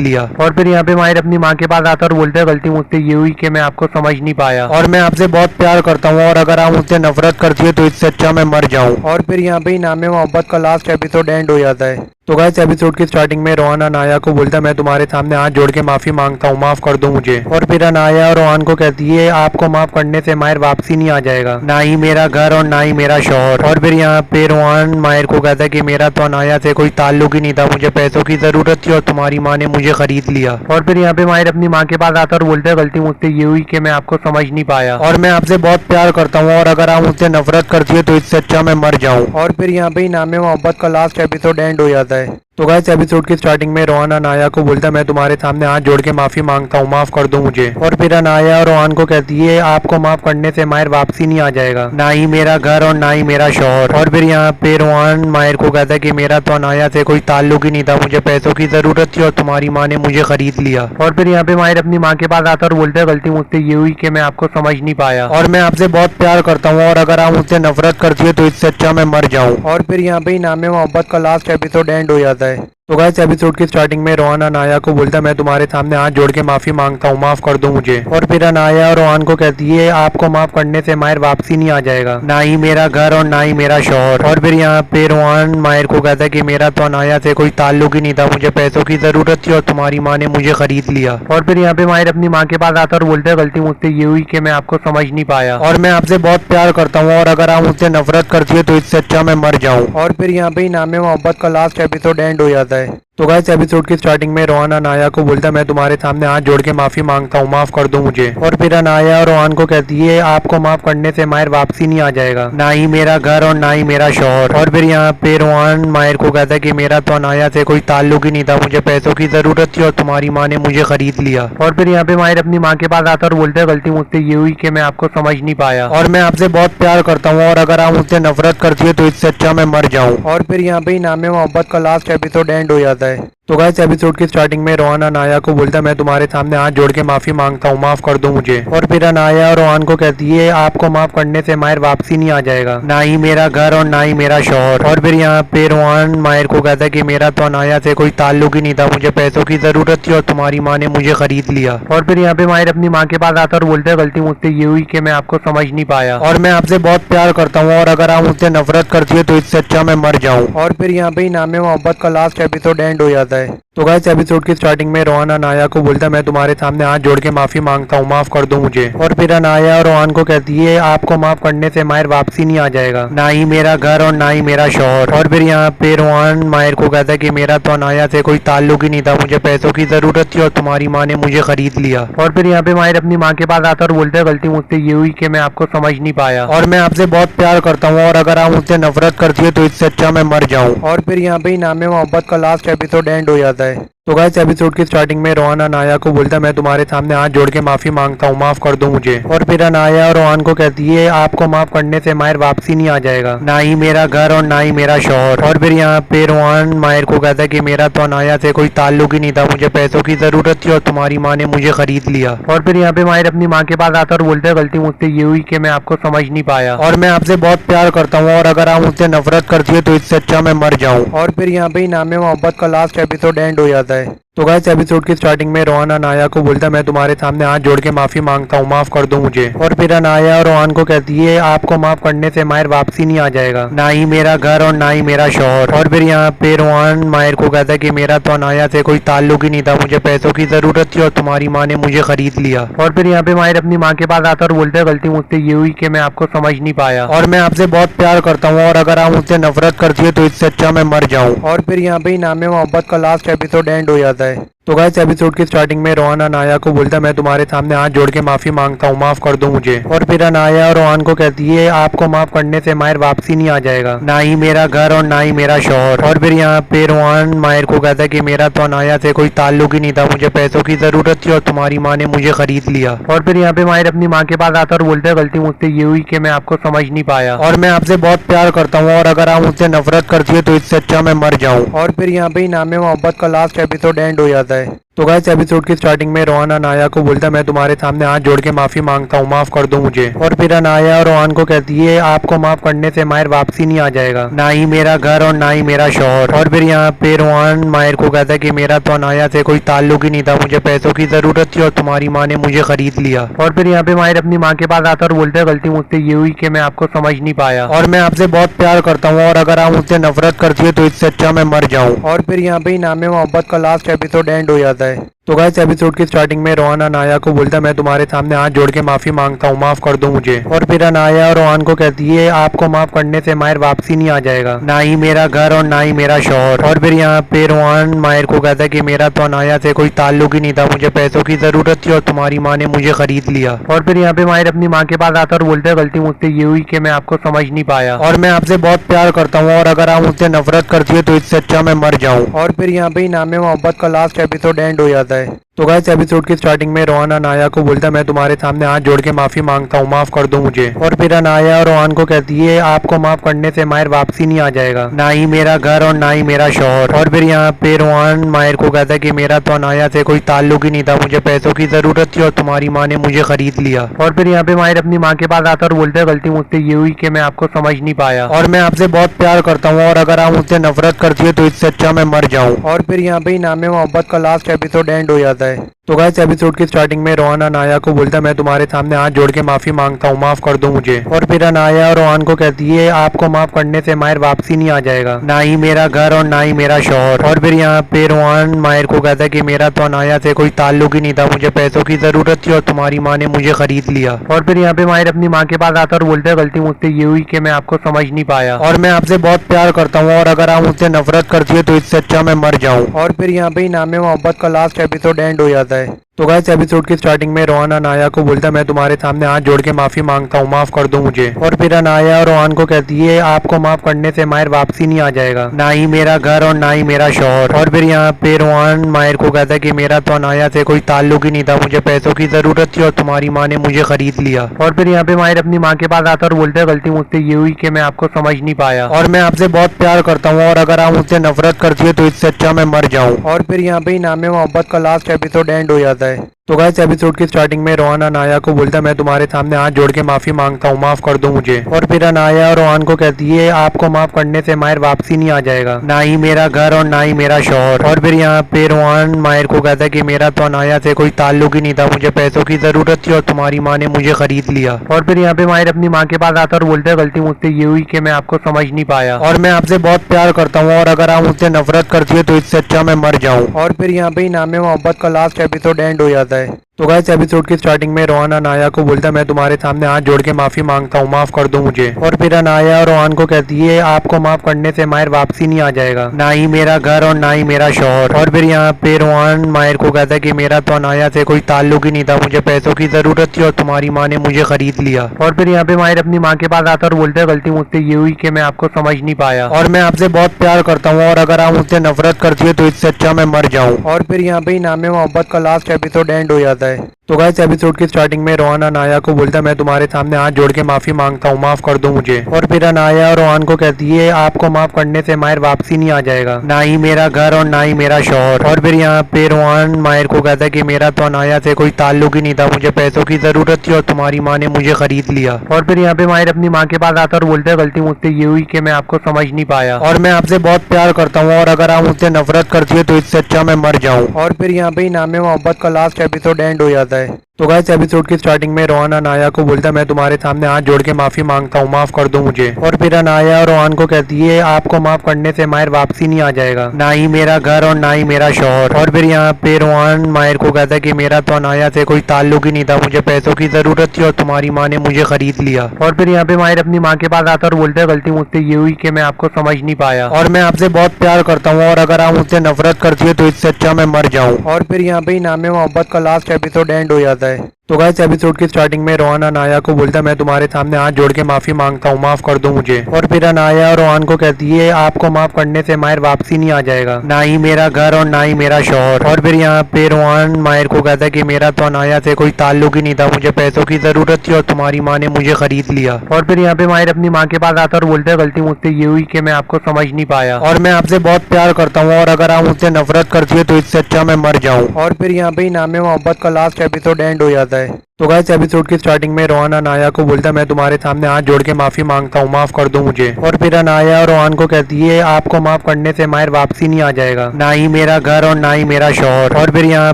लिया। और फिर यहाँ पे माहिर अपनी माँ के पास आता है और बोलता है गलती मुझसे ये हुई कि मैं आपको समझ नहीं पाया और मैं आपसे बहुत प्यार करता हूँ और अगर आप मुझसे नफरत करती है तो इससे अच्छा मैं मर जाऊँ। और फिर यहाँ पे नामे मोहब्बत का लास्ट एपिसोड एंड हो जाता है। तो गाइस एपिसोड की स्टार्टिंग में रोहन अनाया को बोलता है मैं तुम्हारे सामने हाथ जोड़ के माफी मांगता हूँ, माफ कर दो मुझे। और फिर अनाया और रोहन को कहती है आपको माफ करने से माहिर वापसी नहीं आ जाएगा, ना ही मेरा घर और ना ही मेरा शौहर। और फिर यहाँ पे रोहन माहिर को कहता है कि मेरा तो अनाया से कोई ताल्लुक ही नहीं था, मुझे पैसों की जरूरत थी और तुम्हारी माँ ने मुझे खरीद लिया। और फिर यहाँ पे माहिर अपनी माँ के पास आता है और बोलता है गलती मुझसे ये हुई कि मैं आपको समझ नहीं पाया और मैं आपसे बहुत प्यार करता हूँ और अगर आप मुझसे नफरत करती है तो इससे अच्छा मैं मर जाऊँ। और फिर यहाँ पे नामे मोहब्बत का लास्ट एपिसोड एंड हो जाता है। तो गाइस एपिसोड की स्टार्टिंग में रोहन अनाया को बोलता है मैं तुम्हारे सामने हाथ जोड़ के माफी मांगता हूँ, माफ कर दो मुझे। और फिर अनाया और रोहन को कहती है आपको माफ करने से माहिर वापसी नहीं आ जाएगा, ना ही मेरा घर और ना ही मेरा शौहर। और फिर यहाँ पे रोहन माहिर को कहता है कि मेरा तो अनाया से कोई ताल्लुक ही नहीं था, मुझे पैसों की जरूरत थी और तुम्हारी माँ ने मुझे खरीद लिया। और फिर यहाँ पे माहिर अपनी माँ के पास आता है और बोलता है गलती मुझसे ये हुई कि मैं आपको समझ नहीं पाया और मैं आपसे बहुत प्यार करता हूँ और अगर आप मुझसे नफरत करती है तो इससे अच्छा मैं मर जाऊँ। और फिर यहाँ पे नामे मोहब्बत का लास्ट एपिसोड एंड हो जाता है। तो गाइस एपिसोड की स्टार्टिंग में रोहन अनाया को बोलता है मैं तुम्हारे सामने हाथ जोड़ के माफी मांगता हूँ, माफ कर दो मुझे। और फिर अनाया और रोहन को कहती है आपको माफ करने से माहिर वापसी नहीं आ जाएगा, ना ही मेरा घर और ना ही मेरा शौहर। और फिर यहाँ पे रोहन माहिर को कहता है कि मेरा तो अनाया से कोई ताल्लुक ही नहीं था, मुझे पैसों की जरूरत थी और तुम्हारी माँ ने मुझे खरीद लिया। और फिर यहाँ पे माहिर अपनी माँ के पास आता है और बोलता है गलती मुझसे ये हुई कि मैं आपको समझ नहीं पाया और मैं आपसे बहुत प्यार करता हूँ और अगर आप मुझसे नफरत करती है तो इससे अच्छा मैं मर जाऊँ। और फिर यहाँ पे नामे मोहब्बत का लास्ट एपिसोड एंड हो जाता है। तो गाइस एपिसोड की स्टार्टिंग में रोहन अनाया को बोलता है मैं तुम्हारे सामने हाथ जोड़ के माफी मांगता हूँ, माफ कर दो मुझे। और फिर अनाया और रोहन को कहती है आपको माफ करने से माहिर वापसी नहीं आ जाएगा, ना ही मेरा घर और ना ही मेरा शौहर। और फिर यहाँ पे रोहन माहिर को कहता है कि मेरा तो अनाया से कोई ताल्लुक ही नहीं था, मुझे पैसों की जरूरत थी और तुम्हारी माँ ने मुझे खरीद लिया। और फिर यहाँ पे माहिर अपनी माँ के पास आता है और बोलता है गलती मुझसे ये हुई कि मैं आपको समझ नहीं पाया और मैं आपसे बहुत प्यार करता हूँ और अगर आप मुझसे नफरत करती है तो इससे अच्छा मैं मर जाऊँ। और फिर यहाँ पे नामे मोहब्बत का लास्ट एपिसोड एंड हो जाता है। तो गाइस एपिसोड की स्टार्टिंग में रोहन अनाया को बोलता है मैं तुम्हारे सामने हाथ जोड़ के माफी मांगता हूँ, माफ कर दो मुझे। और फिर अनाया और रोहन को कहती है आपको माफ करने से माहिर वापसी नहीं आ जाएगा, ना ही मेरा घर और ना ही मेरा शौहर। और फिर यहाँ पे रोहन माहिर को कहता है कि मेरा तो अनाया से कोई ताल्लुक ही नहीं था, मुझे पैसों की जरूरत थी और तुम्हारी माँ ने मुझे खरीद लिया। और फिर यहाँ पे माहिर अपनी माँ के पास आता है और बोलता है गलती मुझसे ये हुई कि मैं आपको समझ नहीं पाया और मैं आपसे बहुत प्यार करता हूँ और अगर आप मुझसे नफरत करती है तो इससे अच्छा मैं मर जाऊँ। और फिर यहाँ पे नामे मोहब्बत का लास्ट एपिसोड एंड हो जाता है। तो गाइस एपिसोड की स्टार्टिंग में रोहन अनाया को बोलता है मैं तुम्हारे सामने हाथ जोड़ के माफी मांगता हूँ, माफ कर दो मुझे। और फिर अनाया और रोहन को कहती है आपको माफ करने से माहिर वापसी नहीं आ जाएगा, ना ही मेरा घर और ना ही मेरा शौहर। और फिर यहाँ पे रोहन माहिर को कहता है कि मेरा तो अनाया से कोई ताल्लुक ही नहीं था, मुझे पैसों की जरूरत थी और तुम्हारी माँ ने मुझे खरीद लिया। और फिर यहाँ पे माहिर अपनी माँ के पास आता है और बोलता है गलती मुझसे ये हुई कि मैं आपको समझ नहीं पाया और मैं आपसे बहुत प्यार करता हूँ और अगर आप मुझसे नफरत करती है तो इससे अच्छा मैं मर जाऊँ। और फिर यहाँ पे नामे मोहब्बत का लास्ट एपिसोड एंड हो जाता है। तो गाइस एपिसोड की स्टार्टिंग में रोहन अनाया को बोलता है मैं तुम्हारे सामने हाथ जोड़ के माफी मांगता हूँ, माफ कर दो मुझे। और फिर अनाया और रोहन को कहती है आपको माफ करने से माहिर वापसी नहीं आ जाएगा, ना ही मेरा घर और ना ही मेरा शौहर। और फिर यहाँ पे रोहन माहिर को कहता है कि मेरा तो अनाया से कोई ताल्लुक ही नहीं था, मुझे पैसों की जरूरत थी और तुम्हारी माँ ने मुझे खरीद लिया। और फिर यहाँ पे माहिर अपनी माँ के पास आता है और बोलता है गलती मुझसे ये हुई कि मैं आपको समझ नहीं पाया और मैं आपसे बहुत प्यार करता हूँ और अगर आप मुझसे नफरत करती है तो इससे अच्छा मैं मर जाऊँ। और फिर यहाँ पे नामे मोहब्बत का लास्ट एपिसोड एंड हो जाता है। तो गाइस एपिसोड की स्टार्टिंग में रोहन अनाया को बोलता है मैं तुम्हारे सामने हाथ जोड़ के माफी मांगता हूँ, माफ कर दो मुझे। और फिर अनाया और रोहन को कहती है आपको माफ करने से माहिर वापसी नहीं आ जाएगा, ना ही मेरा घर और ना ही मेरा शौहर। और फिर यहाँ पे रोहन माहिर को कहता है कि मेरा तो अनाया से कोई ताल्लुक ही नहीं था, मुझे पैसों की जरूरत थी और तुम्हारी माँ ने मुझे खरीद लिया। और फिर यहाँ पे माहिर अपनी माँ के पास आता है और बोलता है गलती मुझसे ये हुई कि मैं आपको समझ नहीं पाया और मैं आपसे बहुत प्यार करता हूँ और अगर आप मुझसे नफरत करती है तो इससे अच्छा मैं मर जाऊँ। और फिर यहाँ पे नामे मोहब्बत का लास्ट एपिसोड एंड हो जाता है। तो गाइस एपिसोड की स्टार्टिंग में रोहन अनाया को बोलता है मैं तुम्हारे सामने हाथ जोड़ के माफी मांगता हूँ, माफ कर दो मुझे। और फिर अनाया और रोहन को कहती है आपको माफ करने से माहिर वापसी नहीं आ जाएगा, ना ही मेरा घर और ना ही मेरा शौहर। और फिर यहाँ पे रोहन माहिर को कहता है कि मेरा तो अनाया से कोई ताल्लुक ही नहीं था, मुझे पैसों की जरूरत थी और तुम्हारी माँ ने मुझे खरीद लिया। और फिर यहाँ पे माहिर अपनी माँ के पास आता है और बोलता है गलती मुझसे ये हुई कि मैं आपको समझ नहीं पाया और मैं आपसे बहुत प्यार करता हूँ और अगर आप मुझसे नफरत करती है तो इससे अच्छा मैं मर जाऊँ। और फिर यहाँ पे नामे मोहब्बत का लास्ट एपिसोड एंड हो जाता है। तो गाइस एपिसोड की स्टार्टिंग में रोहन अनाया को बोलता है मैं तुम्हारे सामने हाथ जोड़ के माफी मांगता हूँ, माफ कर दो मुझे। और फिर अनाया और रोहन को कहती है आपको माफ करने से माहिर वापसी नहीं आ जाएगा, ना ही मेरा घर और ना ही मेरा शौहर। और फिर यहाँ पे रोहन माहिर को कहता है कि मेरा तो अनाया से कोई ताल्लुक ही नहीं था, मुझे पैसों की जरूरत थी और तुम्हारी माँ ने मुझे खरीद लिया। और फिर यहाँ पे माहिर अपनी माँ के पास आता है और बोलता है गलती मुझसे ये हुई कि मैं आपको समझ नहीं पाया और मैं आपसे बहुत प्यार करता हूँ और अगर आप मुझसे नफरत करती है तो इससे अच्छा मैं मर जाऊँ। और फिर यहाँ पे नामे मोहब्बत का लास्ट एपिसोड एंड हो जाता है। तो गाइस एपिसोड की स्टार्टिंग में रोहन अनाया को बोलता है मैं तुम्हारे सामने हाथ जोड़ के माफी मांगता हूँ, माफ कर दो मुझे। और फिर अनाया और रोहन को कहती है आपको माफ करने से माहिर वापसी नहीं आ जाएगा, ना ही मेरा घर और ना ही मेरा शौहर। और फिर यहाँ पे रोहन माहिर को कहता है कि मेरा तो अनाया से कोई ताल्लुक ही नहीं था, मुझे पैसों की जरूरत थी और तुम्हारी माँ ने मुझे खरीद लिया। और फिर यहाँ पे माहिर अपनी माँ के पास आता है और बोलता है गलती मुझसे ये हुई कि मैं आपको समझ नहीं पाया और मैं आपसे बहुत प्यार करता हूँ और अगर आप मुझसे नफरत करती है तो इससे अच्छा मैं मर जाऊँ। और फिर यहाँ पे नामे मोहब्बत का लास्ट एपिसोड एंड हो जाता है। तो गाइस एपिसोड की स्टार्टिंग में रोहन अनाया को बोलता है मैं तुम्हारे सामने हाथ जोड़ के माफी मांगता हूँ, माफ कर दो मुझे। और फिर अनाया और रोहन को कहती है आपको माफ करने से माहिर वापसी नहीं आ जाएगा, ना ही मेरा घर और ना ही मेरा शौहर। और फिर यहाँ पे रोहन माहिर को कहता है कि मेरा तो अनाया से कोई ताल्लुक ही नहीं था, मुझे पैसों की जरूरत थी और तुम्हारी माँ ने मुझे खरीद लिया। और फिर यहाँ पे माहिर अपनी माँ के पास आता है और बोलता है गलती मुझसे ये हुई कि मैं आपको समझ नहीं पाया और मैं आपसे बहुत प्यार करता हूँ और अगर आप मुझसे नफरत करती है तो इससे अच्छा मैं मर जाऊँ। और फिर यहाँ पे नामे मोहब्बत का लास्ट एपिसोड एंड हो जाता है। तो गाइस एपिसोड की स्टार्टिंग में रोहन अनाया को बोलता है मैं तुम्हारे सामने हाथ जोड़ के माफी मांगता हूँ, माफ कर दो मुझे। और फिर अनाया और रोहन को कहती है आपको माफ करने से माहिर वापसी नहीं आ जाएगा, ना ही मेरा घर और ना ही मेरा शौहर। और फिर यहाँ पे रोहन माहिर को कहता है कि मेरा तो अनाया से कोई ताल्लुक ही नहीं था, मुझे पैसों की जरूरत थी और तुम्हारी माँ ने मुझे खरीद लिया। और फिर यहाँ पे माहिर अपनी माँ के पास आता है और बोलता है गलती मुझसे ये हुई कि मैं आपको समझ नहीं पाया और मैं आपसे बहुत प्यार करता हूँ और अगर आप मुझसे नफरत करती है तो इससे अच्छा मैं मर जाऊँ। और फिर यहाँ पे नामे मोहब्बत का लास्ट एपिसोड एंड हो जाता है। तो गाइस एपिसोड की स्टार्टिंग में रोहन अनाया को बोलता है मैं तुम्हारे सामने हाथ जोड़ के माफी मांगता हूँ, माफ कर दो मुझे। और फिर अनाया और रोहन को कहती है आपको माफ करने से माहिर वापसी नहीं आ जाएगा, ना ही मेरा घर और ना ही मेरा शौहर। और फिर यहाँ पे रोहन माहिर को कहता है कि मेरा तो अनाया से कोई ताल्लुक ही नहीं था, मुझे पैसों की जरूरत थी और तुम्हारी माँ ने मुझे खरीद लिया। और फिर यहाँ पे माहिर अपनी माँ के पास आता है और बोलता है गलती मुझसे ये हुई कि मैं आपको समझ नहीं पाया और मैं आपसे बहुत प्यार करता हूँ और अगर आप मुझसे नफरत करती है तो इससे अच्छा मैं मर जाऊँ। और फिर यहाँ पे नामे मोहब्बत का लास्ट एपिसोड एंड हो जाता है। तो गाइस एपिसोड की स्टार्टिंग में रोहन अनाया को बोलता है मैं तुम्हारे सामने हाथ जोड़ के माफी मांगता हूँ, माफ कर दो मुझे। और फिर अनाया रोहन को कहती है आपको माफ करने से माहिर वापसी नहीं आ जाएगा, ना ही मेरा घर और ना ही मेरा शौहर। और फिर यहाँ पे रोहन माहिर को कहता है कि मेरा तो अनाया से कोई ताल्लुक ही नहीं था, मुझे पैसों की जरूरत थी और तुम्हारी माँ ने मुझे खरीद लिया। और फिर यहाँ पे माहिर अपनी माँ के पास आता है और बोलते हैं गलती मुझसे ये हुई कि मैं आपको समझ नहीं पाया और मैं आपसे बहुत प्यार करता हूँ और अगर आप मुझसे नफरत करती है तो इससे अच्छा मैं मर जाऊँ। और फिर यहाँ पे नामे मोहब्बत का लास्ट एपिसोड एंड हो जाता है। तो गाइस एपिसोड की स्टार्टिंग में रोहन अनाया को बोलता है मैं तुम्हारे सामने हाथ जोड़ के माफी मांगता हूँ, माफ कर दो मुझे। और फिर अनाया रोहन को कहती है आपको माफ करने से माहिर वापसी नहीं आ जाएगा, ना ही मेरा घर और ना ही मेरा शौहर। और फिर यहाँ पे रोहन माहिर को कहता है कि मेरा तो अनाया से कोई ताल्लुक ही नहीं था, मुझे पैसों की जरूरत थी और तुम्हारी माँ ने मुझे खरीद लिया। और फिर यहाँ पे माहिर अपनी माँ के पास आता है और बोलते हैं गलती मुझसे ये हुई कि मैं आपको समझ नहीं पाया और मैं आपसे बहुत प्यार करता हूँ और अगर आप मुझसे नफरत करती है तो इससे अच्छा मैं मर जाऊँ। और फिर यहाँ पे नामे मोहब्बत का लास्ट एपिसोड एंड हो जाता है। तो गाइस एपिसोड की स्टार्टिंग में रोहन अनाया को बोलता है मैं तुम्हारे सामने हाथ जोड़ के माफी मांगता हूँ, माफ कर दो मुझे। और फिर अनाया रोहन को कहती है आपको माफ करने से माहिर वापसी नहीं आ जाएगा, ना ही मेरा घर और ना ही मेरा शौहर। और फिर यहाँ पे रोहन माहिर को कहता है कि मेरा तो अनाया से कोई ताल्लुक ही नहीं था, मुझे पैसों की जरूरत थी और तुम्हारी माँ ने मुझे खरीद लिया। और फिर यहाँ पे माहिर अपनी माँ के पास आता है और बोलते हैं गलती मुझसे ये हुई कि मैं आपको समझ नहीं पाया और मैं आपसे बहुत प्यार करता हूँ और अगर आप मुझसे नफरत करती है तो इससे अच्छा मैं मर जाऊँ। और फिर यहाँ पे नामे मोहब्बत का लास्ट एपिसोड एंड हो जाता है। तो गाइस एपिसोड की स्टार्टिंग में रोहन अनाया को बोलता है मैं तुम्हारे सामने हाथ जोड़ के माफी मांगता हूँ, माफ कर दो मुझे। और फिर अनाया रोहन को कहती है आपको माफ करने से माहिर वापसी नहीं आ जाएगा, ना ही मेरा घर और ना ही मेरा शौहर। और फिर यहाँ पे रोहन माहिर को कहता है कि मेरा तो अनाया से कोई ताल्लुक ही नहीं था, मुझे पैसों की जरूरत थी और तुम्हारी माँ ने मुझे खरीद लिया। और फिर यहाँ पे माहिर अपनी माँ के पास आता है और बोलते हैं गलती मुझसे ये हुई कि मैं आपको समझ नहीं पाया और मैं आपसे बहुत प्यार करता हूँ और अगर आप मुझसे नफरत करती है तो इससे अच्छा मैं मर जाऊँ। और फिर यहाँ पे नामे मोहब्बत का लास्ट एपिसोड एंड हो जाता है। तो गाइस एपिसोड की स्टार्टिंग में रोहन अनाया को बोलता है मैं तुम्हारे सामने हाथ जोड़ के माफी मांगता हूँ, माफ कर दो मुझे। और फिर अनाया रोहन को कहती है आपको माफ करने से माहिर वापसी नहीं आ जाएगा, ना ही मेरा घर और ना ही मेरा शौहर। और फिर यहाँ पे रोहन माहिर को कहता है कि मेरा तो अनाया से कोई ताल्लुक ही नहीं था, मुझे पैसों की जरूरत थी और तुम्हारी माँ ने मुझे खरीद लिया। और फिर यहाँ पे माहिर अपनी माँ के पास आता है और बोलते हैं गलती मुझसे ये हुई कि मैं आपको समझ नहीं पाया और मैं आपसे बहुत प्यार करता हूँ और अगर आप मुझसे नफरत करती है तो इससे अच्छा मैं मर जाऊँ। और फिर यहाँ पे नामे मोहब्बत का लास्ट एपिसोड एंड हो जाता है। तो गाइस एपिसोड की स्टार्टिंग में रोहन अनाया को बोलता है मैं तुम्हारे सामने हाथ जोड़ के माफी मांगता हूँ, माफ कर दो मुझे। और फिर अनाया रोहन को कहती है आपको माफ करने से माहिर वापसी नहीं आ जाएगा, ना ही मेरा घर और ना ही मेरा शौहर। और फिर यहाँ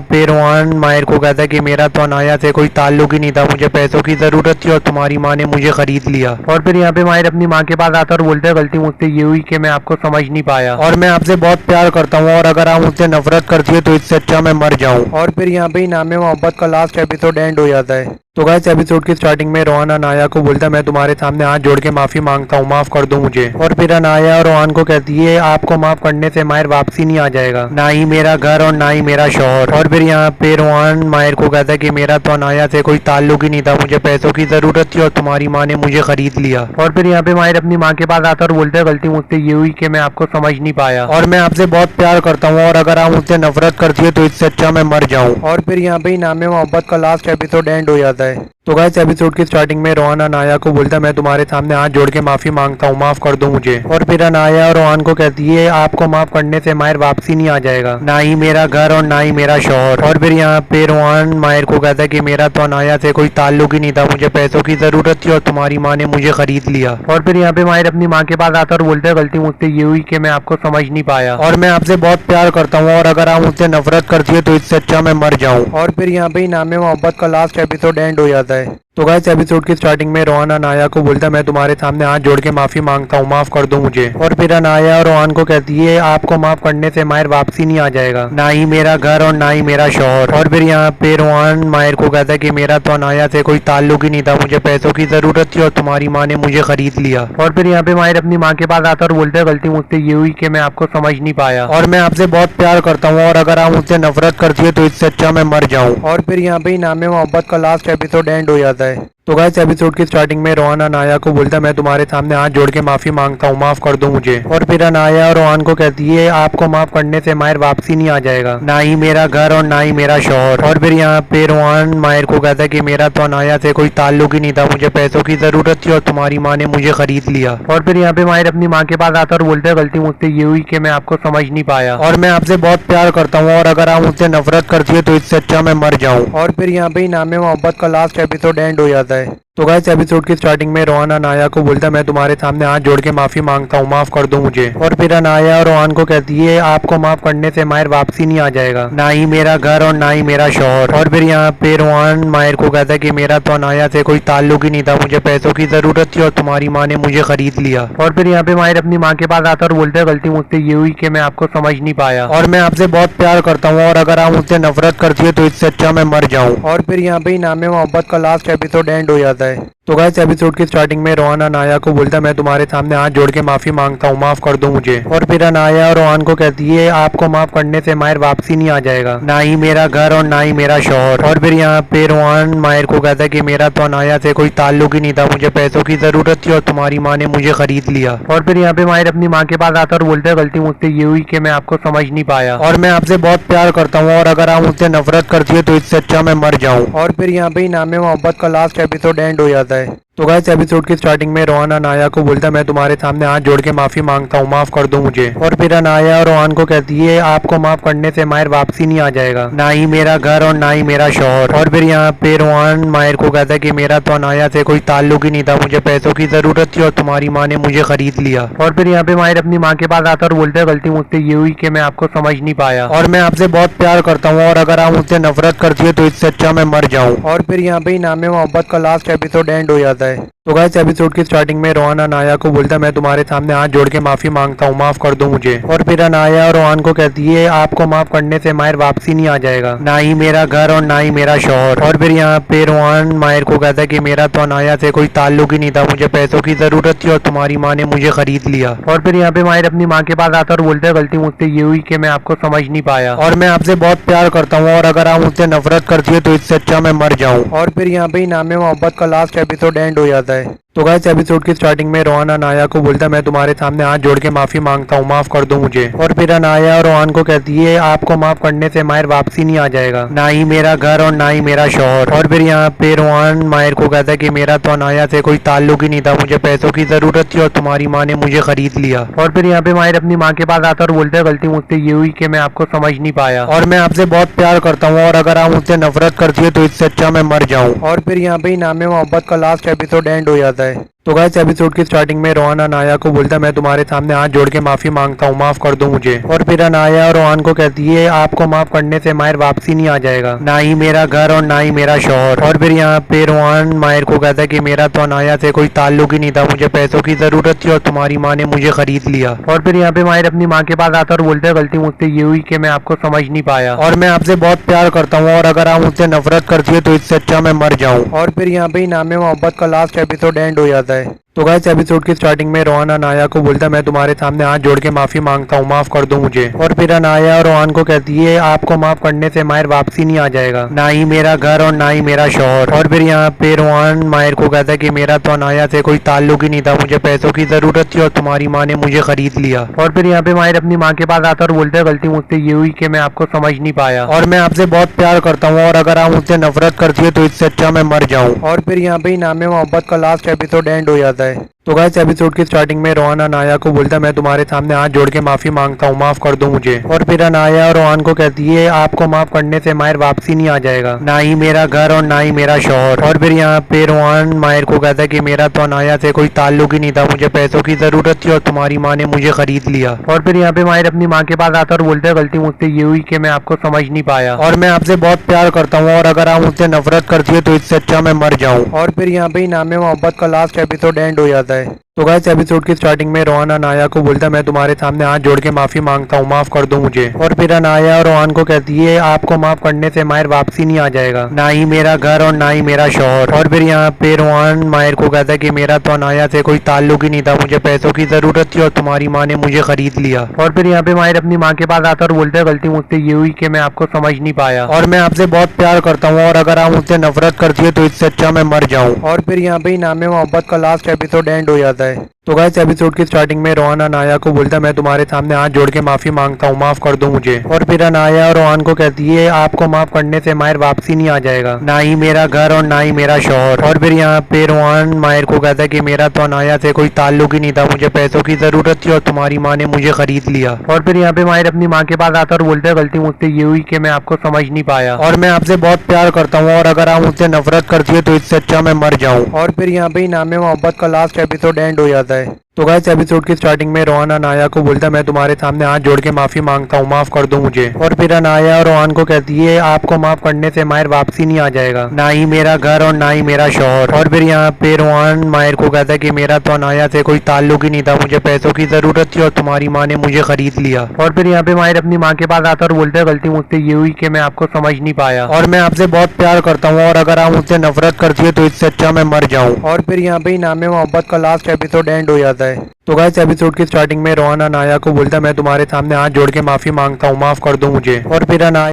पे रोहन माहिर को कहता है कि मेरा तो अनाया से कोई ताल्लुक ही नहीं था, मुझे पैसों की जरूरत थी और तुम्हारी माँ ने मुझे खरीद लिया। और फिर यहाँ पे माहिर अपनी माँ के पास आता है और बोलते हैं गलती मुझसे ये हुई कि मैं आपको समझ नहीं पाया और मैं आपसे बहुत प्यार करता हूँ और अगर आप मुझसे नफरत करती है तो इससे अच्छा मैं मर जाऊँ। और फिर यहाँ पे नामे मोहब्बत का लास्ट एपिसोड एंड हो जाता है। तो गाइस एपिसोड की स्टार्टिंग में रोहन अनाया को बोलता है मैं तुम्हारे सामने हाथ जोड़ के माफी मांगता हूँ, माफ कर दो मुझे। और फिर अनाया रोहन को कहती है आपको माफ करने से माहिर वापसी नहीं आ जाएगा, ना ही मेरा घर और ना ही मेरा शौहर। और फिर यहाँ पे रोहन माहिर को कहता है कि मेरा तो अनाया से कोई ताल्लुक ही नहीं था, मुझे पैसों की जरूरत थी और तुम्हारी माँ ने मुझे खरीद लिया। और फिर यहाँ पे माहिर अपनी माँ के पास आता है और बोलते हैं गलती मुझसे ये हुई कि मैं आपको समझ नहीं पाया और मैं आपसे बहुत प्यार करता हूँ और अगर आप मुझसे नफरत करती है तो इससे अच्छा मैं मर जाऊँ। और फिर यहाँ पे नामे मोहब्बत का लास्ट एपिसोड एंड हो जाता है। तो गाइस एपिसोड की स्टार्टिंग में रोहन अनाया को बोलता है मैं तुम्हारे सामने हाथ जोड़ के माफी मांगता हूँ, माफ कर दो मुझे। और फिर अनाया रोहन को कहती है आपको माफ करने से माहिर वापसी नहीं आ जाएगा, ना ही मेरा घर और ना ही मेरा शौहर। और फिर यहाँ पे रोहन माहिर को कहता है कि मेरा तो अनाया से कोई ताल्लुक ही नहीं था, मुझे पैसों की जरूरत थी और तुम्हारी माँ ने मुझे खरीद लिया। और फिर यहाँ पे माहिर अपनी माँ के पास आता है और बोलते हैं गलती मुझसे ये हुई कि मैं आपको समझ नहीं पाया और मैं आपसे बहुत प्यार करता हूँ और अगर आप मुझसे नफरत करती है तो इससे अच्छा मैं मर जाऊँ। और फिर यहाँ पे नामे मोहब्बत का लास्ट एपिसोड एंड हो जाता है। तो गाइस एपिसोड की स्टार्टिंग में रोहन अनाया को बोलता है मैं तुम्हारे सामने हाथ जोड़ के माफी मांगता हूँ, माफ कर दो मुझे। और फिर अनाया रोहन को कहती है आपको माफ करने से माहिर वापसी नहीं आ जाएगा, ना ही मेरा घर और ना ही मेरा शौहर। और फिर यहाँ पे रोहन माहिर को कहता है कि मेरा तो अनाया से कोई ताल्लुक ही नहीं था, मुझे पैसों की जरूरत थी और तुम्हारी माँ ने मुझे खरीद लिया। और फिर यहाँ पे माहिर अपनी माँ के पास आता है और बोलते हैं गलती मुझसे ये हुई कि मैं आपको समझ नहीं पाया और मैं आपसे बहुत प्यार करता हूँ और अगर आप मुझसे नफरत करती है तो इससे अच्छा मैं मर जाऊँ। और फिर यहाँ पे नामे मोहब्बत का लास्ट एपिसोड एंड हो जाता है। तो गाइस एपिसोड की स्टार्टिंग में रोहन अनाया को बोलता है मैं तुम्हारे सामने हाथ जोड़ के माफी मांगता हूँ, माफ कर दो मुझे। और फिर अनाया रोहन को कहती है आपको माफ करने से माहिर वापसी नहीं आ जाएगा, ना ही मेरा घर और ना ही मेरा शौहर। और फिर यहाँ पे रोहन माहिर को कहता है कि मेरा तो अनाया से कोई ताल्लुक ही नहीं था, मुझे पैसों की जरूरत थी और तुम्हारी माँ ने मुझे खरीद लिया। और फिर यहाँ पे माहिर अपनी माँ के पास आता है और बोलते हैं गलती मुझसे ये हुई कि मैं आपको समझ नहीं पाया और मैं आपसे बहुत प्यार करता हूँ और अगर आप मुझसे नफरत करती है तो इससे अच्छा मैं मर जाऊँ। और फिर यहाँ पे नामे मोहब्बत का लास्ट एपिसोड एंड हो जाता है। तो गाइस एपिसोड की स्टार्टिंग में रोहन अनाया को बोलता है मैं तुम्हारे सामने हाथ जोड़ के माफी मांगता हूँ, माफ कर दो मुझे। और फिर अनाया रोहन को कहती है आपको माफ करने से माहिर वापसी नहीं आ जाएगा, ना ही मेरा घर और ना ही मेरा शौहर। और फिर यहाँ पे रोहन माहिर को कहता है कि मेरा तो अनाया से कोई ताल्लुक ही नहीं था, मुझे पैसों की जरूरत थी और तुम्हारी माँ ने मुझे खरीद लिया। और फिर यहाँ पे माहिर अपनी माँ के पास आता है और बोलते हैं गलती मुझसे ये हुई कि मैं आपको समझ नहीं पाया और मैं आपसे बहुत प्यार करता हूँ और अगर आप मुझसे नफरत करती है तो इससे अच्छा मैं मर जाऊँ। और फिर यहाँ पे नामे मोहब्बत का लास्ट एपिसोड एंड हो जाता है। तो गाइस एपिसोड की स्टार्टिंग में रोहन अनाया को बोलता है मैं तुम्हारे सामने हाथ जोड़ के माफी मांगता हूँ, माफ कर दो मुझे। और फिर अनाया रोहन को कहती है आपको माफ करने से माहिर वापसी नहीं आ जाएगा, ना ही मेरा घर और ना ही मेरा शौहर। और फिर यहाँ पे रोहन माहिर को कहता है कि मेरा तो अनाया से कोई ताल्लुक ही नहीं था, मुझे पैसों की जरूरत थी और तुम्हारी माँ ने मुझे खरीद लिया। और फिर यहाँ पे माहिर अपनी माँ के पास आता है और बोलते हैं गलती मुझसे ये हुई कि मैं आपको समझ नहीं पाया और मैं आपसे बहुत प्यार करता हूँ और अगर आप मुझसे नफरत करती है तो इससे अच्छा मैं मर जाऊँ। और फिर यहाँ पे नामे मोहब्बत का लास्ट एपिसोड एंड हो जाता है। तो गाइस एपिसोड की स्टार्टिंग में रोहन अनाया को बोलता है मैं तुम्हारे सामने हाथ जोड़ के माफी मांगता हूँ, माफ कर दो मुझे। और फिर अनाया रोहन को कहती है आपको माफ करने से माहिर वापसी नहीं आ जाएगा, ना ही मेरा घर और ना ही मेरा शौहर। और फिर यहाँ पे रोहन माहिर को कहता है कि मेरा तो अनाया से कोई ताल्लुक ही नहीं था, मुझे पैसों की जरूरत थी और तुम्हारी माँ ने मुझे खरीद लिया। और फिर यहाँ पे माहिर अपनी माँ के पास आता है और बोलते हैं गलती मुझसे ये हुई कि मैं आपको समझ नहीं पाया और मैं आपसे बहुत प्यार करता हूँ और अगर आप मुझसे नफरत करती है तो इससे अच्छा मैं मर जाऊँ। और फिर यहाँ पे नामे मोहब्बत का लास्ट एपिसोड एंड हो जाता है। तो गाइस एपिसोड की स्टार्टिंग में रोहन अनाया को बोलता है मैं तुम्हारे सामने हाथ जोड़ के माफी मांगता हूँ, माफ कर दो मुझे। और फिर अनाया रोहन को कहती है आपको माफ करने से माहिर वापसी नहीं आ जाएगा, ना ही मेरा घर और ना ही मेरा शौहर। और फिर यहाँ पे रोहन माहिर को कहता है कि मेरा तो अनाया से कोई ताल्लुक ही नहीं था, मुझे पैसों की जरूरत थी और तुम्हारी माँ ने मुझे खरीद लिया। और फिर यहाँ पे माहिर अपनी माँ के पास आता है और बोलते हैं गलती मुझसे ये हुई कि मैं आपको समझ नहीं पाया और मैं आपसे बहुत प्यार करता हूँ और अगर आप मुझसे नफरत करती है तो इससे अच्छा मैं मर जाऊँ। और फिर यहाँ पे नामे मोहब्बत का लास्ट एपिसोड एंड हो जाता है। तो गाइस एपिसोड की स्टार्टिंग में रोहन अनाया को बोलता है मैं तुम्हारे सामने हाथ जोड़ के माफी मांगता हूँ, माफ कर दो मुझे। और फिर अनाया रोहन को कहती है आपको माफ करने से माहिर वापसी नहीं आ जाएगा, ना ही मेरा घर और ना ही मेरा शौहर। और फिर यहाँ पे रोहन माहिर को कहता है कि मेरा तो अनाया से कोई ताल्लुक ही नहीं था, मुझे पैसों की जरूरत थी और तुम्हारी माँ ने मुझे खरीद लिया। और फिर यहाँ पे माहिर अपनी माँ के पास आता है और बोलते हैं गलती मुझसे ये हुई कि मैं आपको समझ नहीं पाया और मैं आपसे बहुत प्यार करता हूँ और अगर आप मुझसे नफरत करती है तो इससे अच्छा मैं मर जाऊँ। और फिर यहाँ पे नामे मोहब्बत का लास्ट एपिसोड एंड हो जाता है। तो गाइस एपिसोड की स्टार्टिंग में रोहन अनाया को बोलता है मैं तुम्हारे सामने हाथ जोड़ के माफी मांगता हूँ, माफ कर दो मुझे। और फिर अनाया रोहन को कहती है आपको माफ करने से माहिर वापसी नहीं आ जाएगा, ना ही मेरा घर और ना ही मेरा शौहर। और फिर यहाँ पे रोहन माहिर को कहता है कि मेरा तो अनाया से कोई ताल्लुक ही नहीं था, मुझे पैसों की जरूरत थी और तुम्हारी माँ ने मुझे खरीद लिया। और फिर यहाँ पे माहिर अपनी माँ के पास आता है और बोलते हैं गलती मुझसे ये हुई कि मैं आपको समझ नहीं पाया और मैं आपसे बहुत प्यार करता हूँ और अगर आप मुझसे नफरत करती है तो इससे अच्छा मैं मर जाऊँ। और फिर यहाँ पे नामे मोहब्बत का लास्ट एपिसोड एंड हो जाता है। तो गाइस एपिसोड की स्टार्टिंग में रोहन अनाया को बोलता है मैं तुम्हारे सामने हाथ जोड़ के माफी मांगता हूँ, माफ कर दो मुझे। और फिर अनाया रोहन को कहती है आपको माफ करने से माहिर वापसी नहीं आ जाएगा, ना ही मेरा घर और ना ही मेरा शौहर। और फिर यहाँ पे रोहन माहिर को कहता है कि मेरा तो अनाया से कोई ताल्लुक ही नहीं था, मुझे पैसों की जरूरत थी और तुम्हारी माँ ने मुझे खरीद लिया। और फिर यहाँ पे माहिर अपनी माँ के पास आता है और बोलते हैं गलती मुझसे ये हुई कि मैं आपको समझ नहीं पाया और मैं आपसे बहुत प्यार करता हूँ और अगर आप मुझसे नफरत करती है तो इससे अच्छा मैं मर जाऊँ। और फिर यहाँ पे नामे मोहब्बत का लास्ट एपिसोड एंड हो जाता है। तो गाइस एपिसोड की स्टार्टिंग में रोहन अनाया को बोलता है मैं तुम्हारे सामने हाथ जोड़ के माफी मांगता हूँ, माफ कर दो मुझे। और फिर अनाया रोहन को कहती है आपको माफ करने से माहिर वापसी नहीं आ जाएगा, ना ही मेरा घर और ना ही मेरा शौहर। और फिर यहाँ पे रोहन माहिर को कहता है कि मेरा तो अनाया से कोई ताल्लुक ही नहीं था, मुझे पैसों की जरूरत थी और तुम्हारी माँ ने मुझे खरीद लिया। और फिर यहाँ पे माहिर अपनी माँ के पास आता है और बोलते हैं गलती मुझसे ये हुई कि मैं आपको समझ नहीं पाया और मैं आपसे बहुत प्यार करता हूँ और अगर आप मुझसे नफरत करती है तो इससे अच्छा मैं मर जाऊँ। और फिर यहाँ पे नामे मोहब्बत का लास्ट एपिसोड एंड हो जाता है। तो गाइस एपिसोड की स्टार्टिंग में रोहन अनाया को बोलता है मैं तुम्हारे सामने हाथ जोड़ के माफी मांगता हूँ, माफ कर दो मुझे। और फिर अनाया रोहन को कहती है आपको माफ करने से माहिर वापसी नहीं आ जाएगा, ना ही मेरा घर और ना ही मेरा शौहर। और फिर यहाँ पे रोहन माहिर को कहता है कि मेरा तो अनाया से कोई ताल्लुक ही नहीं था, मुझे पैसों की जरूरत थी और तुम्हारी माँ ने मुझे खरीद लिया। और फिर यहाँ पे माहिर अपनी माँ के पास आता है और बोलता है गलती मुझसे ये हुई कि मैं आपको समझ नहीं पाया और मैं आपसे बहुत प्यार करता हूँ और अगर आप मुझसे नफरत करती है तो इससे अच्छा मैं मर जाऊँ। और फिर यहाँ पे नामे मोहब्बत का लास्ट एपिसोड एंड हो जाता है। तो गाइस एपिसोड की स्टार्टिंग में रोहन अनाया को बोलता है मैं तुम्हारे सामने हाथ जोड़ के माफी मांगता हूँ, माफ कर दो मुझे। और फिर अनाया रोहन को कहती है आपको माफ करने से माहिर वापसी नहीं आ जाएगा, ना ही मेरा घर और ना ही मेरा शौहर। और फिर यहाँ पे रोहन माहिर को कहता है कि मेरा तो अनाया से कोई ताल्लुक ही नहीं था, मुझे पैसों की जरूरत थी और तुम्हारी माँ ने मुझे खरीद लिया। और फिर यहाँ पे माहिर अपनी माँ के पास आता है और बोलता है गलती मुझसे ये हुई कि मैं आपको समझ नहीं पाया और मैं आपसे बहुत प्यार करता हूँ और अगर आप मुझसे नफरत करती है तो इससे अच्छा मैं मर जाऊँ। और फिर यहाँ पे नामे मोहब्बत का लास्ट एपिसोड एंड हो जाता है। तो गाइस एपिसोड की स्टार्टिंग में रोहन अनाया को बोलता है मैं तुम्हारे सामने हाथ जोड़ के माफी मांगता हूँ, माफ कर दो मुझे। और फिर अनाया रोहन को कहती है आपको माफ करने से माहिर वापसी नहीं आ जाएगा, ना ही मेरा घर और ना ही मेरा शौहर। और फिर यहाँ पे रोहन माहिर को कहता है कि मेरा तो अनाया से कोई ताल्लुक ही नहीं था, मुझे पैसों की जरूरत थी और तुम्हारी माँ ने मुझे खरीद लिया। और फिर यहाँ पे माहिर अपनी माँ के पास आता है और बोलता है गलती मुझसे ये हुई कि मैं आपको समझ नहीं पाया और मैं आपसे बहुत प्यार करता हूँ और अगर आप मुझसे नफरत करती है तो इससे अच्छा मैं मर जाऊँ। और फिर यहाँ पे नामे मोहब्बत का लास्ट एपिसोड एंड हो जाता है। तो गाइस एपिसोड की स्टार्टिंग में रोहन अनाया को बोलता है मैं तुम्हारे सामने हाथ जोड़ के माफी मांगता हूँ, माफ कर दो मुझे। और फिर अनाया